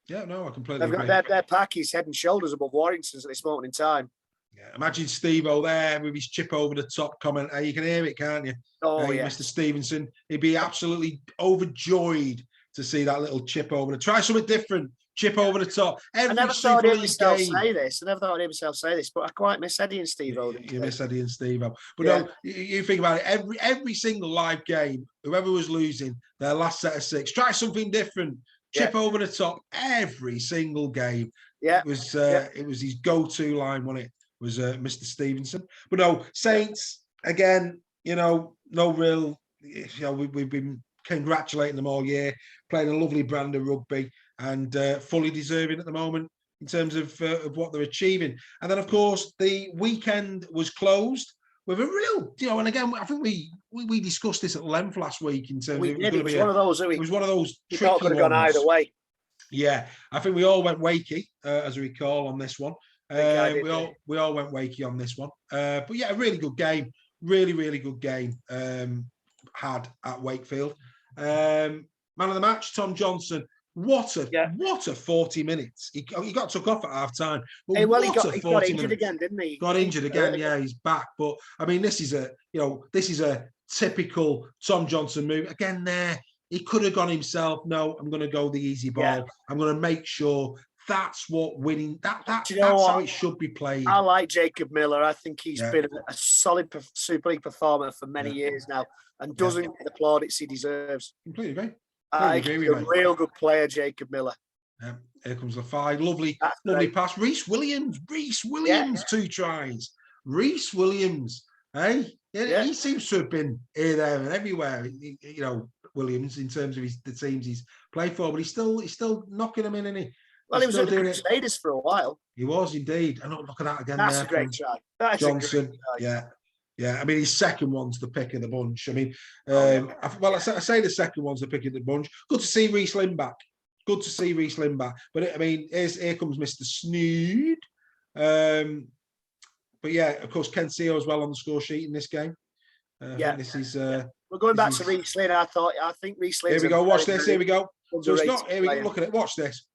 Yeah, no, I completely agree. Their pack is head and shoulders above Warrington's at this moment in time. Yeah, imagine Steve-O there with his chip over the top comment. You can hear it, can't you? Oh, yeah. Mr. Stevenson. He'd be absolutely overjoyed to see that little chip over. Try something different. chip over the top. I Every never thought Super I'd League myself game. say this. I never thought I'd myself say this, but I quite miss Eddie and Steve O. You miss Eddie and Steve-O. But Yeah. no, you think about it, every single live game, whoever was losing their last set of 6, try something different, chip over the top every single game. Yeah. It was his go-to line, wasn't it? Was Mr. Stevenson. But no, Saints, again, no real, we've been congratulating them all year, playing a lovely brand of rugby and fully deserving at the moment in terms of what they're achieving. And then, of course, the weekend was closed with a real, and again, I think we discussed this at length last week in terms of it was going to be one of those. It was one of those We tricky thought could have gone ones. either way. Yeah, I think we all went wakey, as I recall, on this one. We all went wakey on this one. But yeah, a really good game. Really, really good game had at Wakefield. Man of the match, Tom Johnson. What a 40 minutes. He got took off at half time. He got injured again, didn't he? Got injured again, yeah, he's back. But I mean, this is a typical Tom Johnson move. Again, there, he could have gone himself. No, I'm gonna go the easy ball. Yeah. I'm gonna make sure that's what winning. That's how it should be played. I like Jacob Miller. I think he's been a solid Super League performer for many years now, and doesn't get the plaudits he deserves. Completely agree. He's a real good player, Jacob Miller. Here comes the 5. Lovely pass. Reece Williams, 2 tries. Reece Williams, hey, he seems to have been here, there, and everywhere. Williams, in terms of the teams he's played for, but he's still knocking them in, isn't he? Well, he was at the Crusaders for a while. He was indeed. And look at that again. That's a great try. That's Johnson. A great try. Yeah. I mean, his second one's the pick of the bunch. I mean, I say the second one's the pick of the bunch. Good to see Reece Lynn back. But here comes Mr. Snood. But yeah, of course, Ken Seo as well on the score sheet in this game. This is. We're going back to Reece Lynn. I think Reece Lynn. Here we go. Watch this. Here we go. So it's not. Here we go. Look at it. Watch this.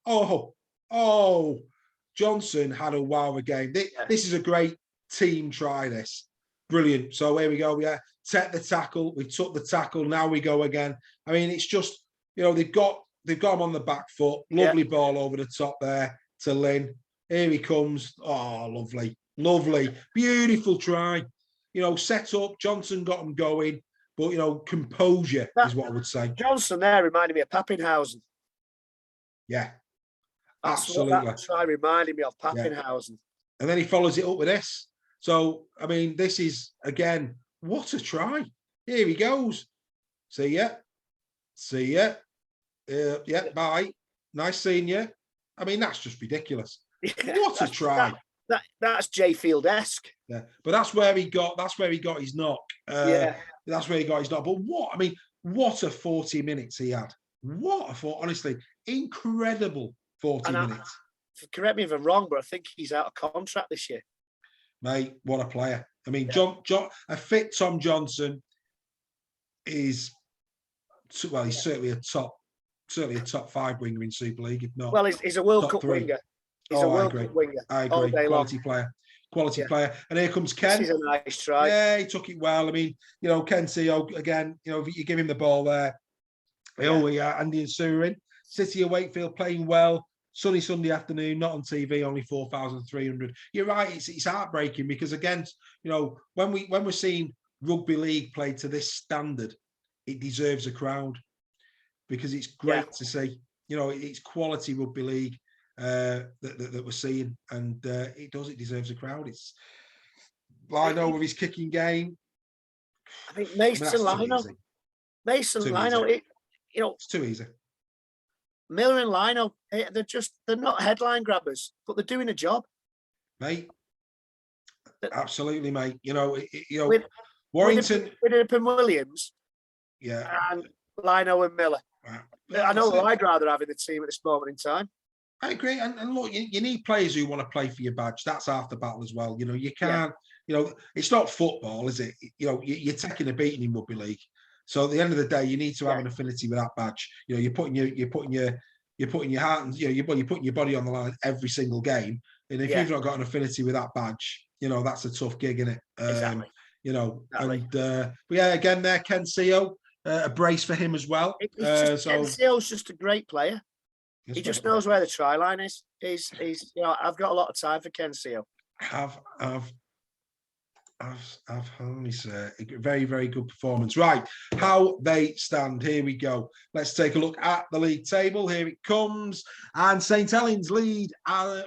Oh, Johnson had a wow game. This is a great team try. This brilliant. So here we go. Yeah, set the tackle. We took the tackle. Now we go again. I mean, it's just they've got him on the back foot. Lovely ball over the top there to Lynn. Here he comes. Oh, lovely, beautiful try. Set up. Johnson got him going. But, composure is what I would say. Johnson there reminded me of Pappenhausen. Yeah, absolutely. That try reminded me of Pappenhausen. And then he follows it up with this. So, I mean, this is, again, what a try. Here he goes. See ya. Bye. Nice seeing you. I mean, that's just ridiculous. What a try. That's J-Field-esque. Yeah, but that's where he got his knock. That's where he got his knock. But what a 40 minutes he had. Honestly, incredible 40 minutes. Correct me if I'm wrong, but I think he's out of contract this year. Mate, what a player. I mean, a fit Tom Johnson is, well, he's certainly a top 5 winger in Super League, if not. Well, he's a World Cup winger. He's a World Cup winger. I agree. Quality player. And here comes Ken. This is a nice try. Yeah, he took it well. I mean, Ken Seo, again, if you give him the ball there. Andy and Sue in. City of Wakefield playing well. Sunny Sunday afternoon, not on TV, only 4,300. You're right, it's heartbreaking because, again, when we're seeing rugby league played to this standard, it deserves a crowd because it's great to see. It's quality rugby league that we're seeing, and it deserves a crowd. It's Lino with his kicking game. I think Mason Lino, it's too easy. Miller and Lino, they're not headline grabbers, but they're doing a job, mate. Absolutely, mate. Warrington, Winnip and Williams, and Lino and Miller. I know who I'd rather have in the team at this moment in time. I agree, and look, you need players who want to play for your badge. That's half the battle as well. You can't. It's not football, is it? You're taking a beating in rugby league. So at the end of the day, you need to have an affinity with that badge. You're putting your heart and you're putting your body on the line every single game. And if you've not got an affinity with that badge, that's a tough gig, isn't it? Exactly. But again, there Ken Seo, a brace for him as well. Ken Seo's just a great player. He just knows where the try line is. He's I've got a lot of time for Ken Seal. I've only say a very, very good performance. Right, how they stand. Here we go. Let's take a look at the league table. Here it comes. And St. Helens lead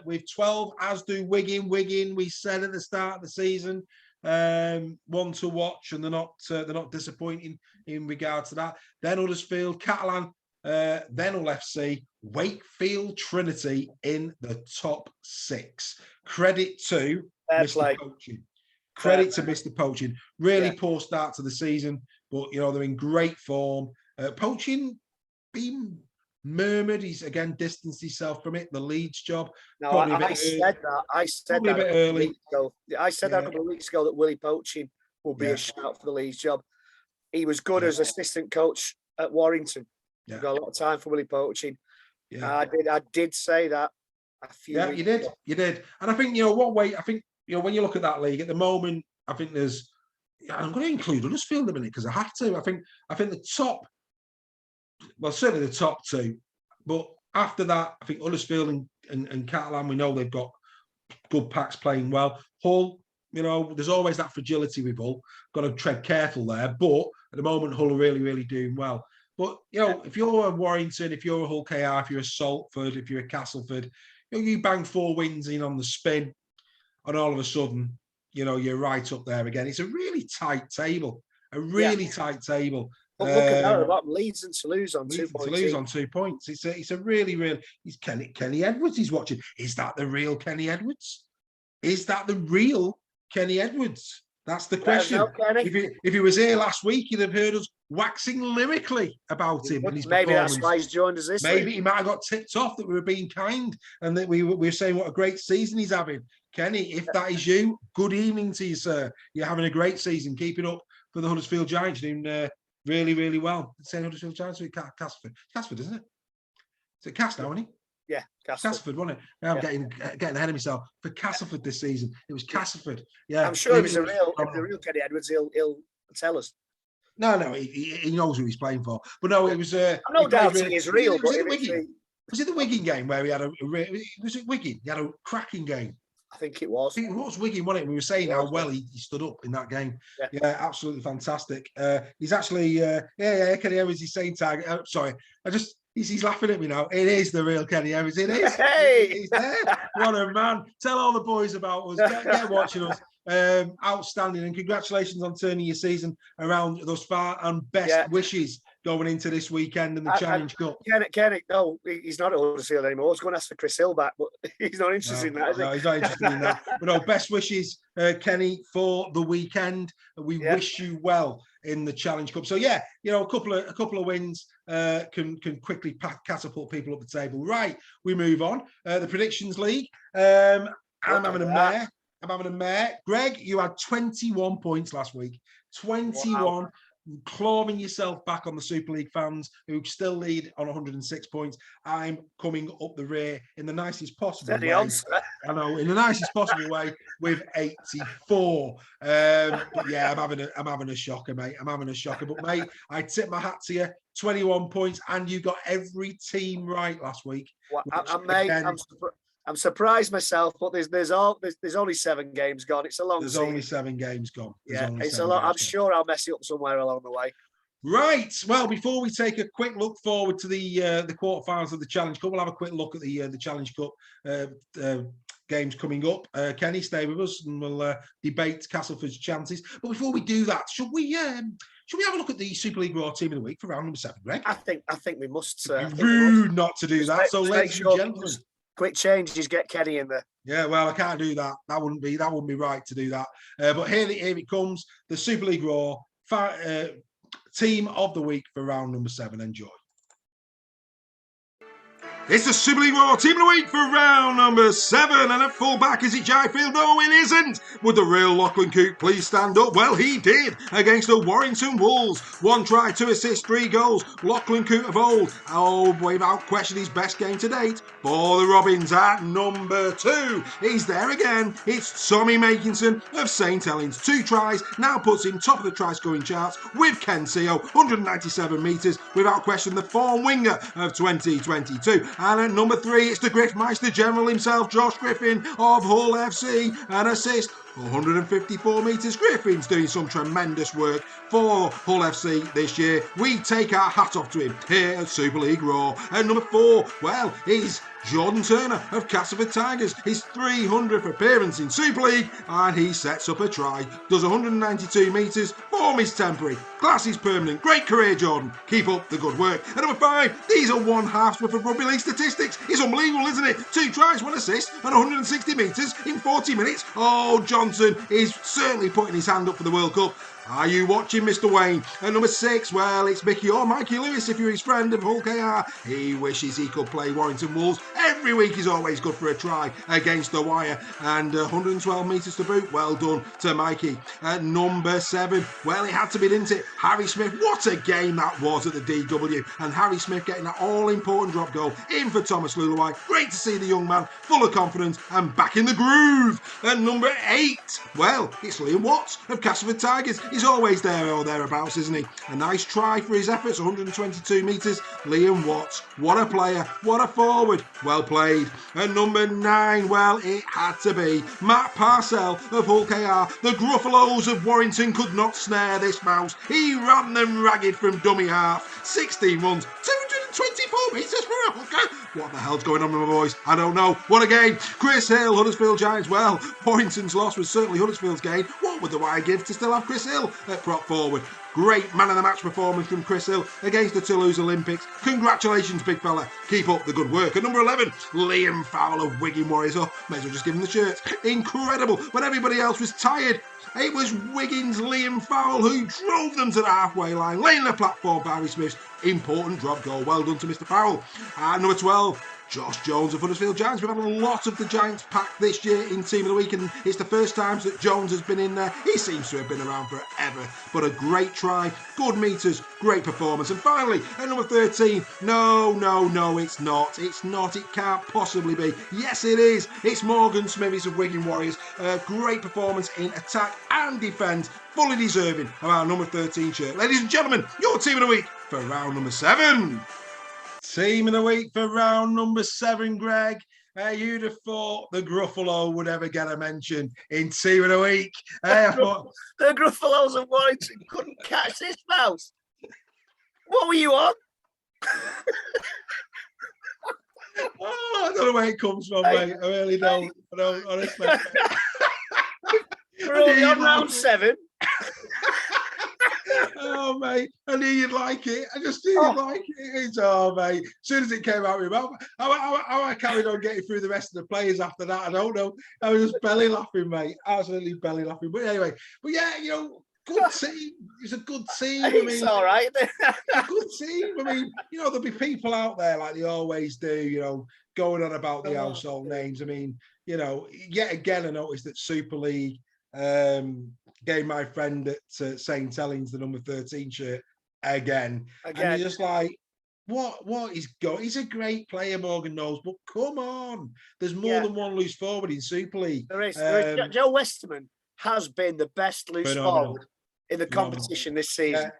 with 12, as do Wigan. Wigan, we said at the start of the season, one to watch, and they're not disappointing in regards to that. Then Huddersfield, Catalan, then Hull FC, Wakefield, Trinity in the top 6. Credit to Mr. Poaching. Credit to Mr. Poaching. Really poor start to the season, but they're in great form. Poaching being murmured. He's again distanced himself from it. The Leeds job. No, I said that. I said that a bit early. I said that a couple of weeks ago that Willie Poaching will be a shout for the Leeds job. He was good as assistant coach at Warrington. I've got a lot of time for Willie Poaching. Yeah, I did say that a few weeks ago. You did. And I think I think when you look at that league at the moment, I think there's. I'm going to include Huddersfield in it because I have to. I think the top. Well, certainly the top 2, but after that, I think Huddersfield and Catalan, we know they've got good packs playing well. Hull, there's always that fragility with Hull. Got to tread careful there, but at the moment, Hull are really, really doing well. But if you're a Warrington, if you're a Hull KR, if you're a Salford, if you're a Castleford, you bang 4 wins in on the spin, and all of a sudden, you're right up there again. It's a really tight table. Tight table. But look at that, about Leeds and Toulouse on 2 points. Toulouse on 2 points. It's a really, really. He's Kenny Edwards. He's watching. Is that the real Kenny Edwards? That's the question. If he was here last week, he'd have heard us waxing lyrically about him and his maybe performance. That's why he's joined us this Maybe week. He might have got tipped off that we were being kind and that we were saying what a great season he's having. Kenny, if that is you, good evening to you, sir. You're having a great season. Keep it up for the Huddersfield Giants. You're doing really, really well. Saying Huddersfield Giants with Castleford, isn't it? Is it Cast now, isn't he? Yeah, Castleford, wasn't it? Now I'm getting ahead of myself. For Castleford this season, it was Castleford. Yeah, I'm sure if it's the real Kenny Edwards, he'll tell us. No, he knows who he's playing for. But no, it was. I'm no doubt he's real. Was it the Wigan game where he had was it Wigan? He had a cracking game. I think it was. It was Wigan, wasn't it? We were saying how well he stood up in that game. Yeah, absolutely fantastic. He's actually, Kenny Edwards, he's saying target. He's laughing at me now. It is the real Kenny Edwards. It is. Hey! He's there. What a man. Tell all the boys about us. Get watching us. Outstanding. And congratulations on turning your season around thus far, and best wishes going into this weekend in the Challenge Cup. Kenny, no, he's not at Huddersfield anymore. I was going to ask for Chris Hill back, but he's not interested in that, is he? No, he's not interested in that. But no, best wishes, Kenny, for the weekend. We wish you well in the Challenge Cup. So a couple of wins can quickly catapult people up the table. Right, we move on. The Predictions League. I'm having a mare. Greg, you had 21 points last week. 21. Wow. Clawing yourself back on the Super League fans who still lead on 106 points. I'm coming up the rear in the nicest possible way. I know, in the nicest possible way with 84. But yeah, I'm having a shocker, mate. But mate, I tip my hat to you. 21 points, and you got every team right last week. Well, I'm surprised myself, but there's only 7 games gone. It's a long season. There's only 7 games gone. It's a lot. I'm sure I'll mess it up somewhere along the way. Right. Well, before we take a quick look forward to the quarterfinals of the Challenge Cup, we'll have a quick look at the Challenge Cup games coming up. Kenny, stay with us, and we'll debate Castleford's chances. But before we do that, should we have a look at the Super League Raw Team of the Week for round number 7, Greg? I think we must. Rude not to do that. So, ladies and gentlemen. Quick changes, get Kenny in there. Yeah, well, I can't do that. That wouldn't be right to do that. But here it comes. The Super League Raw Team of the Week for round number 7. Enjoy. It's the Super League Raw Team of the Week for round number 7. And at full back, is it Jaifield? No, it isn't. Would the real Lachlan Coote please stand up? Well, he did against the Warrington Wolves. 1 try, 2 assists, 3 goals. Lachlan Coote of old. Oh, without question, his best game to date for the Robins. At number 2, he's there again. It's Tommy Makinson of St. Helens. 2 tries, now puts him top of the try-scoring charts with Ken Seo. 197 metres, without question, the form winger of 2022. And at number 3, it's the Griffmeister General himself, Josh Griffin of Hull FC. An assist, 154 metres. Griffin's doing some tremendous work for Hull FC this year. We take our hat off to him here at Super League Raw. And number 4, well, is Jordan Turner of Castleford Tigers, his 300th appearance in Super League, and he sets up a try, does 192 metres, form is temporary, class is permanent. Great career, Jordan. Keep up the good work. And number 5, these are one half's worth of rugby league statistics. It's unbelievable, isn't it? 2 tries, 1 assist, and 160 metres in 40 minutes. Oh, Johnson is certainly putting his hand up for the World Cup. Are you watching, Mr. Wayne? And number 6, well, it's Mickey or Mikey Lewis if you're his friend of Hull KR. He wishes he could play Warrington Wolves. Every week is always good for a try against the wire. And 112 metres to boot. Well done to Mikey. At number 7, well, it had to be, didn't it? Harry Smith. What a game that was at the DW. And Harry Smith getting that all-important drop goal in for Thomas Lulawai. Great to see the young man full of confidence and back in the groove. At number 8, well, it's Liam Watts of Castleford Tigers. He's always there or thereabouts, isn't he? A nice try for his efforts, 122 metres. Liam Watts, what a player, what a forward. Well played. And number 9, well, it had to be Matt Parcell of Hull KR. The Gruffalos of Warrington could not snare this mouse. He ran them ragged from dummy half. 16 runs, 224 metres for a hooker. What the hell's going on with my voice? I don't know. What a game. Chris Hill, Huddersfield Giants. Well, Warrington's loss was certainly Huddersfield's gain. What would the Wire give to still have Chris Hill at prop forward? Great man of the match performance from Chris Hill against the Toulouse Olympics. Congratulations, big fella. Keep up the good work. At number 11, Liam Fowler of Wigan Warriors. Oh, may as well just give him the shirt. Incredible. When everybody else was tired, it was Wigan's Liam Fowler who drove them to the halfway line, laying the platform for Harry Smith's important drop goal. Well done to Mr. Fowler. At number 12, Josh Jones of Huddersfield Giants. We've had a lot of the Giants packed this year in Team of the Week, and it's the first time that Jones has been in there. He seems to have been around forever, but a great try, good metres, great performance. And finally, at number 13, no, it's not. It's not. It can't possibly be. Yes, it is. It's Morgan Smithies of Wigan Warriors. Great performance in attack and defence. Fully deserving of our number 13 shirt. Ladies and gentlemen, your Team of the Week for round number 7. Team of the Week for round number 7, Greg. You'd have thought the Gruffalo would ever get a mention in Team of the Week. The Gruffalos of Warrington couldn't catch this mouse. What were you on? I don't know where it comes from, mate. I really don't. I don't, honestly. We're only on round 7. Oh, mate, I knew you'd like it. I just knew you'd like it. It's, oh, mate. As soon as it came out of my mouth, how I carried on getting through the rest of the players after that, I don't know. I was just belly laughing, mate. Absolutely belly laughing. But anyway, yeah, good team. It's a good team. It's all right. Good team. I mean, there'll be people out there like they always do, going on about the household names. I mean, yet again, I noticed that Super League gave my friend at St. Helens the number 13 shirt again. And you're just like, what is going? He's a great player, Morgan knows, but come on. There's more than one loose forward in Super League. There is. Joe Westerman has been the best loose forward in the competition this season.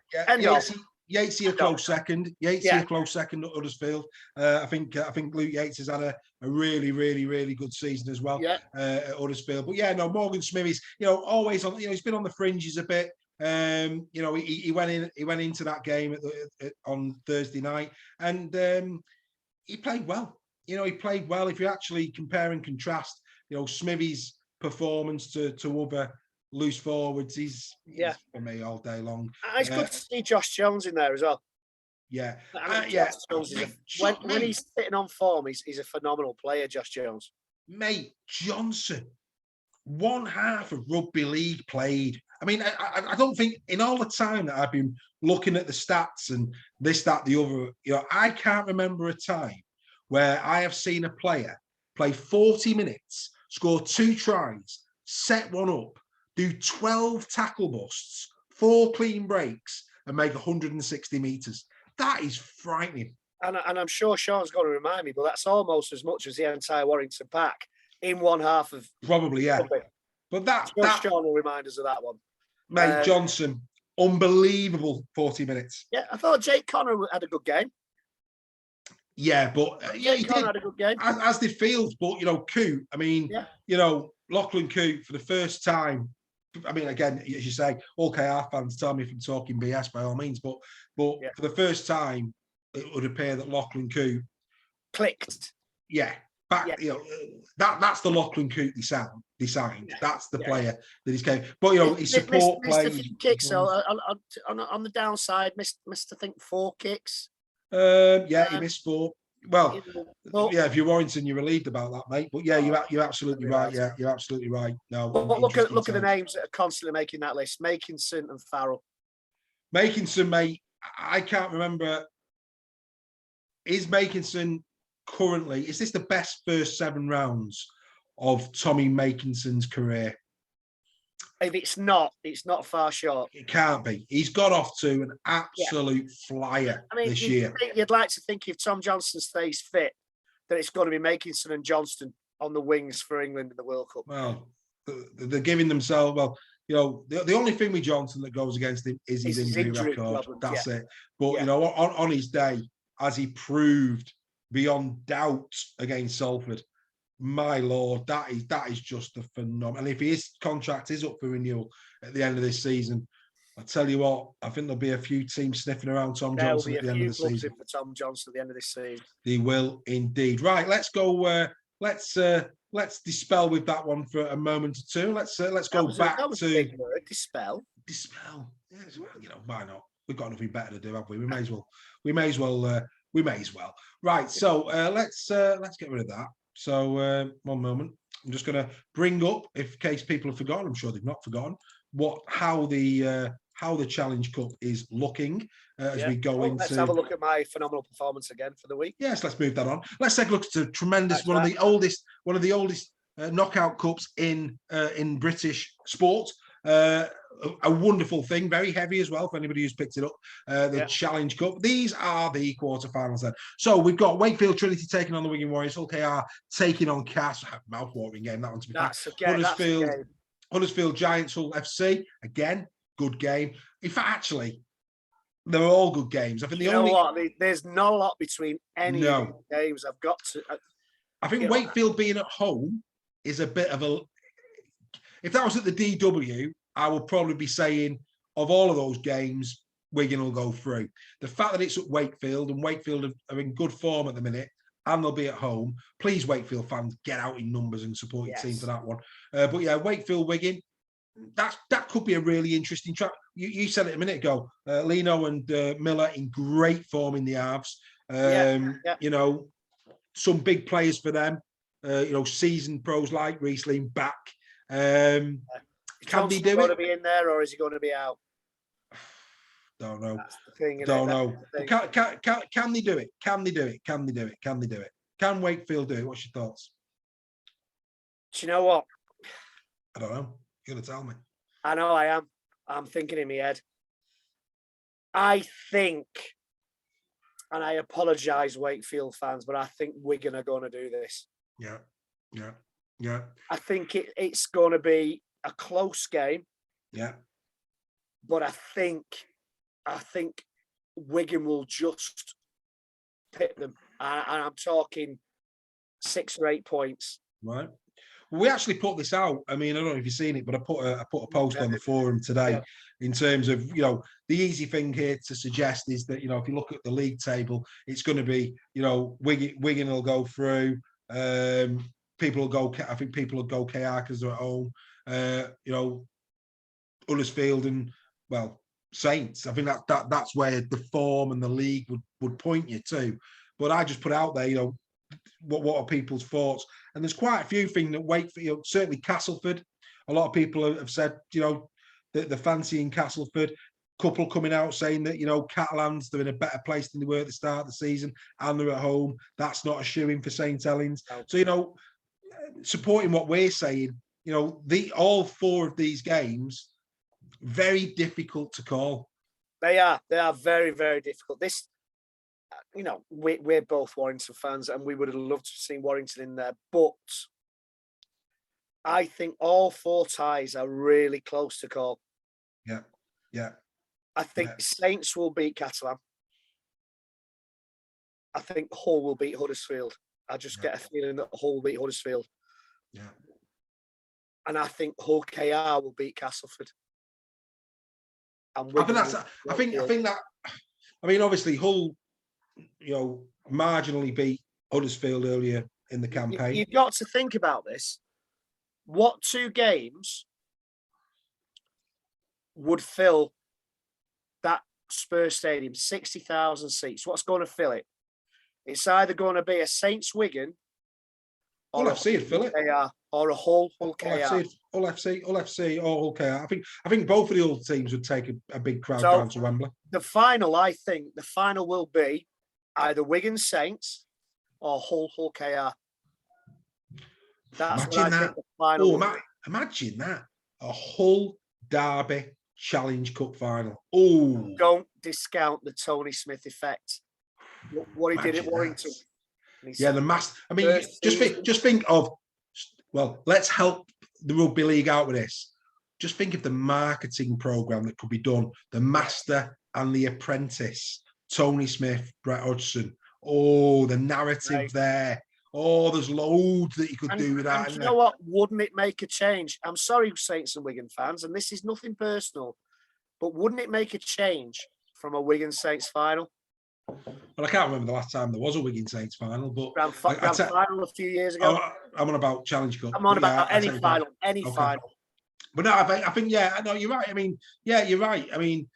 Yatesy a close second. A close second at Huddersfield. I think Luke Yates has had a really, really, really good season as well at Huddersfield. But Morgan Smithies, always on. He's been on the fringes a bit. He went into that game on Thursday night, and he played well. He played well. If you actually compare and contrast, Smithies' performance to other loose forwards, he's for me all day long. It's good to see Josh Jones in there as well. Yeah, Josh Jones when he's sitting on form, he's a phenomenal player, Josh Jones. Mate, Johnson, one half of rugby league played. I mean, I don't think in all the time that I've been looking at the stats and this, that, the other, I can't remember a time where I have seen a player play 40 minutes, score 2 tries, set one up, do 12 tackle busts, 4 clean breaks, and make 160 metres. That is frightening. And I'm sure Sean's going to remind me, but that's almost as much as the entire Warrington pack in one half of... Probably, yeah. But that Sean will remind us of that one. Mate, Johnson, unbelievable 40 minutes. Yeah, I thought Jake Connor had a good game. Yeah, but yeah, he did. Had a good game. As did Fields, but Coote. I mean, Lachlan Coote for the first time. I mean, again, as you say, all KR fans tell me if I'm talking BS by all means, but for the first time, it would appear that Lachlan Coote clicked. Yeah, back. That's the Lachlan Coote they signed. That's the player that he's came. But his support play. Kicks on the downside, missed I think 4 kicks. He missed 4. Well, if you're Warrington, you're relieved about that, mate. But you're absolutely right. Yeah, you're absolutely right. No, but look at the names that are constantly making that list: Makinson and Farrell. Makinson, mate. I can't remember. Is Makinson currently? Is this the best first 7 rounds of Tommy Makinson's career? If it's not far short. It can't be. He's got off to an absolute flyer this year. You'd like to think if Tom Johnson stays fit, that it's going to be Makinson and Johnston on the wings for England in the World Cup. Well, they're giving themselves, the only thing with Johnson that goes against him is his injury record. Problems, That's it. But, on his day, as he proved beyond doubt against Salford, my Lord, that is just a phenomenal. And if his contract is up for renewal at the end of this season, I tell you what, I think there'll be a few teams sniffing around Tom Johnson at the end of the season. For Tom Johnson at the end of this season. They will indeed. Right, let's go. Let's dispel with that one for a moment or two. Let's go back to big word, dispel. Dispel. Yes, why not? We've got nothing better to do, have we? We may as well. Right. So let's get rid of that. So one moment. I'm just going to bring up, in case people have forgotten. I'm sure they've not forgotten how the Challenge Cup is looking as we go into. Let's have a look at my phenomenal performance again for the week. Yes, let's move that on. Let's take a look at a tremendous one of the oldest knockout cups in British sport. A wonderful thing, very heavy as well for anybody who's picked it up. The Challenge Cup. These are the quarterfinals then. So we've got Wakefield Trinity taking on the Wigan Warriors. Hull KR taking on Cass. Mouth-watering game, that one to be Huddersfield Giants Hull FC. Again, good game. In fact, actually, they're all good games. I think there's not a lot between any of the games. I've got to. I think Wakefield being at home is a bit of a. If that was at the DW, I would probably be saying of all of those games, Wigan will go through. The fact that it's at Wakefield and Wakefield are in good form at the minute and they'll be at home, please, Wakefield fans, get out in numbers and support your team for that one. But yeah, Wakefield, Wigan, that could be a really interesting track. You said it a minute ago. Lino and Miller in great form in the halves. Some big players for them. Seasoned pros like Riesling back. Can they do it? Going to be in there, or is he going to be out? Don't know. That's the thing, Don't know. Can they do it? Can they do it? Can they do it? Can they do it? Can Wakefield do it? What's your thoughts? Do you know what? I don't know. You're going to tell me. I know I am. I'm thinking in my head. I think, and I apologise, Wakefield fans, but I think Wigan are going to do this. Yeah. I think it's going to be a close game. Yeah. But I think Wigan will just pit them. And I'm talking 6 or 8 points. Right. Well, we actually put this out. I mean, I don't know if you've seen it, but I put a post on the forum today in terms of, the easy thing here to suggest is that, if you look at the league table, it's going to be, Wigan will go through. People will go. I think people will go KR because they're at home. Huddersfield and Saints. I think that's where the form and the league would point you to. But I just put out there, what are people's thoughts? And there's quite a few things that Wakefield, certainly Castleford. A lot of people have said, that the fancy in Castleford. Couple coming out saying that, Catalans, they're in a better place than they were at the start of the season and they're at home. That's not a shoo-in for St. Helens. So, supporting what we're saying, all 4 of these games, very difficult to call. They are very, very difficult. This, we're both Warrington fans and we would have loved to have seen Warrington in there, but I think all 4 ties are really close to call. Yeah. I think Saints will beat Catalan. I think Hull will beat Huddersfield. I just get a feeling that Hull will beat Huddersfield. Yeah. And I think Hull KR will beat Castleford. And I think that. I mean, obviously Hull, marginally beat Huddersfield earlier in the campaign. You've got to think about this. What 2 games would fill that Spurs stadium? 60,000 seats. What's going to fill it? It's either going to be a Saints Wigan Hull FC would fill it, or a Hull KR. Hull FC, or Hull KR. I think both of the old teams would take a big crowd So, down to Wembley. The final will be either Wigan Saints or Hull KR. That's Imagine that. The final Imagine that. A Hull Derby Challenge Cup final. Oh, don't discount the Tony Smith effect. What he did at Warrington. Yeah, the mass. I mean, just think of. Well, let's help the rugby league out with this. Just think of the marketing program that could be done. The Master and the Apprentice. Tony Smith, Brett Hudson. Oh, the narrative there. Oh, there's loads that you could do with that. And you know what? Wouldn't it make a change? I'm sorry, Saints and Wigan fans, and this is nothing personal, but wouldn't it make a change from a Wigan Saints final? Well, I can't remember the last time there was a Wigan Saints final, but Grand final a few years ago. I'm on about Challenge Cup. I'm on about any final, final. But no, I think, no, you're right. I mean, you're right. I mean,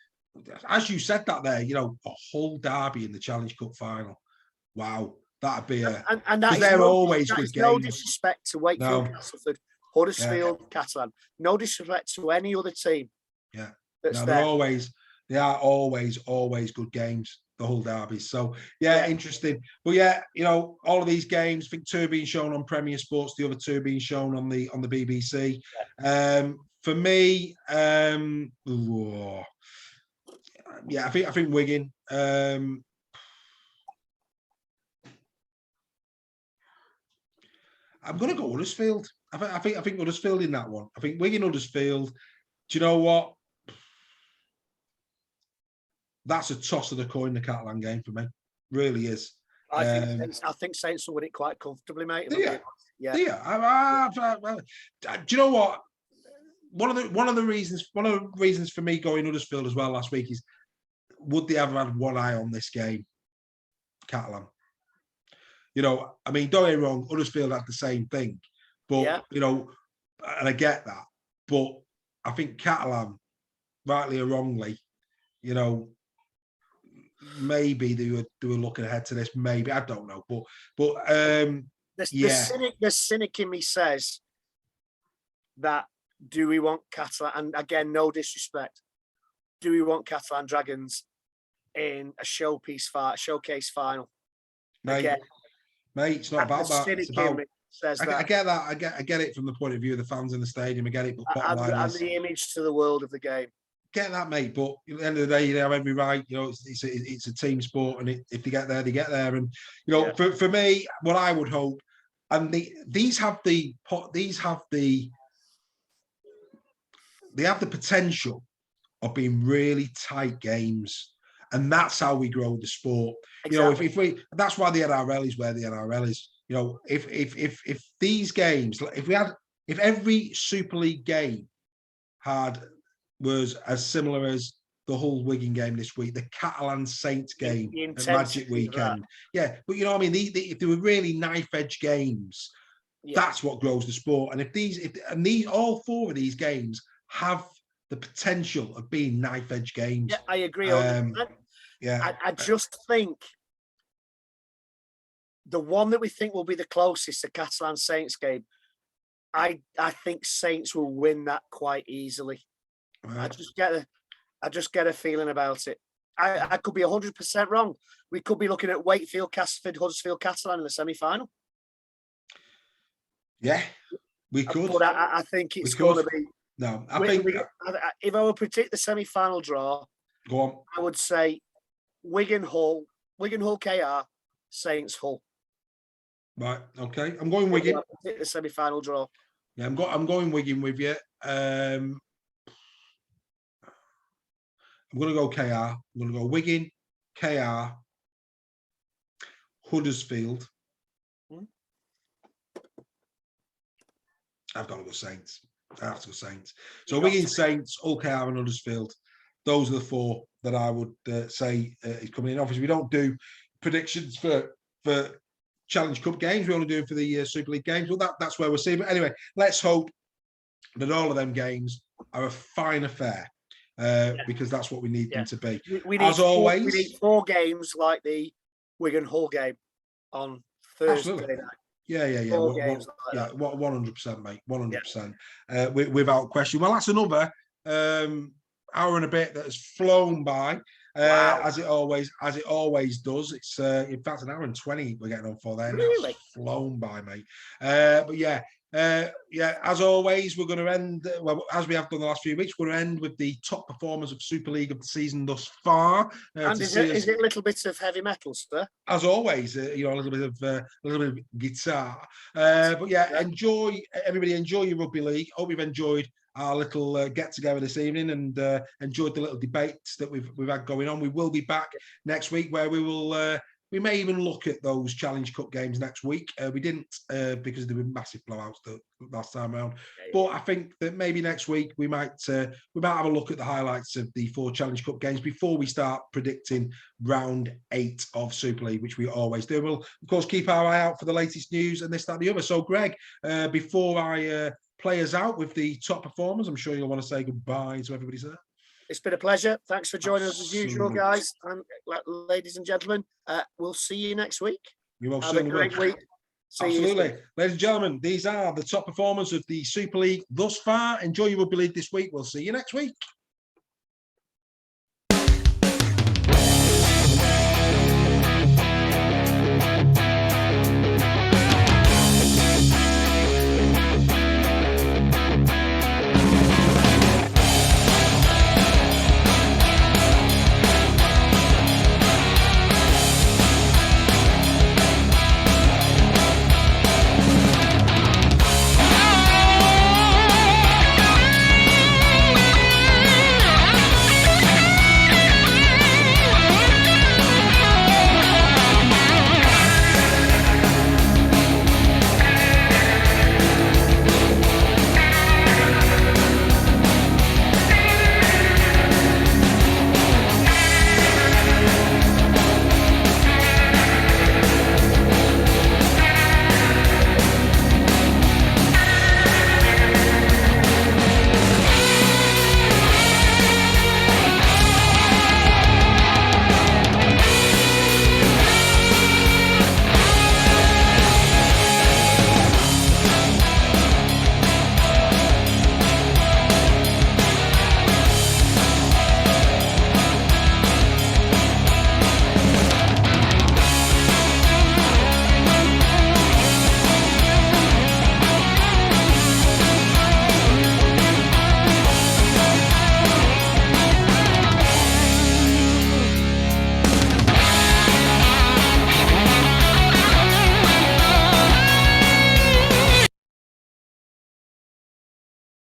as you said that there, a Hull Derby in the Challenge Cup final. Wow, that'd be and that they're always good games. No disrespect to Wakefield, Castleford, Huddersfield, Catalan. No disrespect to any other team. Yeah, they are always good games. The Hull derbies. So interesting. But all of these games, I think 2 being shown on Premier Sports, the other 2 being shown on the BBC. For me, I think Wigan. I'm going to go Huddersfield. I think Huddersfield in that one. I think Wigan, Huddersfield. Do you know what? That's a toss of the coin, the Catalan game for me. Really is. I think Saints will win it quite comfortably, mate. Yeah. Do you know what? One of the reasons for me going Huddersfield as well last week is, would they have had one eye on this game, Catalan? I mean, don't get me wrong, Huddersfield had the same thing, but and I get that, but I think Catalan, rightly or wrongly, maybe they were looking ahead to this. Maybe, I don't know, but the cynic in me says that, do we want Catalan? And again, no disrespect, do we want Catalan Dragons in a showcase final? Mate, it's not about that. It's about. I get that. I get it from the point of view of the fans in the stadium. I get it, but bottom line is the image to the world of the game. Get that, mate. But at the end of the day, they have every right. It's a team sport, and if they get there, they get there. And for me, what I would hope, and these have the potential of being really tight games, and that's how we grow the sport. Exactly. That's why the NRL is where the NRL is. If these games, if every Super League game was as similar as the Hull Wigan game this week, the Catalan Saints game at Magic Weekend. Yeah, but you know what I mean? If they were really knife-edge games, that's what grows the sport. And if all 4 of these games have the potential of being knife-edge games. Yeah, I agree. I just think the one that we think will be the closest, the Catalan Saints game, I think Saints will win that quite easily. Right. I just get a feeling about it. I could be 100% wrong. We could be looking at Wakefield, Castleford, Huddersfield, Catalan in the semi-final. Yeah, we could. But I think it's going to be. No, if I were to predict the semi-final draw, go on. I would say Wigan Hull KR, Saints Hull. Right. Okay. I'm going Wigan. The semi-final draw. Yeah, I'm going Wigan with you. I'm going to go KR. I'm going to go Wigan, KR. Huddersfield. Hmm. I've got to go Saints. I have to go Saints. So Wigan, Saints, OKR and Huddersfield. Those are the four that I would say is coming in. Obviously, we don't do predictions for Challenge Cup games. We only do it for the Super League games. Well, that's where we're seeing. But anyway, let's hope that all of them games are a fine affair because that's what we need them to be. We need always, we need 4 games like the Wigan Hull game on Thursday night. Yeah. 100%, mate. 100%. Without question. Well, that's another hour and a bit that has flown by. Wow. As it always does. It's in fact an hour and 20 we're getting on for there. Really? It's flown by, mate. But yeah. As always, we're going to end, well, as we have done the last few weeks, we're going to end with the top performers of Super League of the season thus far. And is it a little bit of heavy metal, sir? As always, a little bit of guitar. But yeah, everybody enjoy your rugby league. Hope you've enjoyed our little get together this evening and enjoyed the little debates that we've had going on. We will be back next week where we will. We may even look at those Challenge Cup games next week. We didn't because there were massive blowouts the last time around. But I think that maybe next week we might have a look at the highlights of the 4 Challenge Cup games before we start predicting round 8 of Super League, which we always do. We'll of course keep our eye out for the latest news and this, that, and the other. So, Greg, before I play us out with the top performers, I'm sure you'll want to say goodbye to everybody, sir. It's been a pleasure. Thanks for joining us as usual, guys and ladies and gentlemen. We'll see you next week. You most Have a certainly great will. week. Absolutely. Ladies and gentlemen, these are the top performers of the Super League thus far. Enjoy your rugby league this week. We'll see you next week.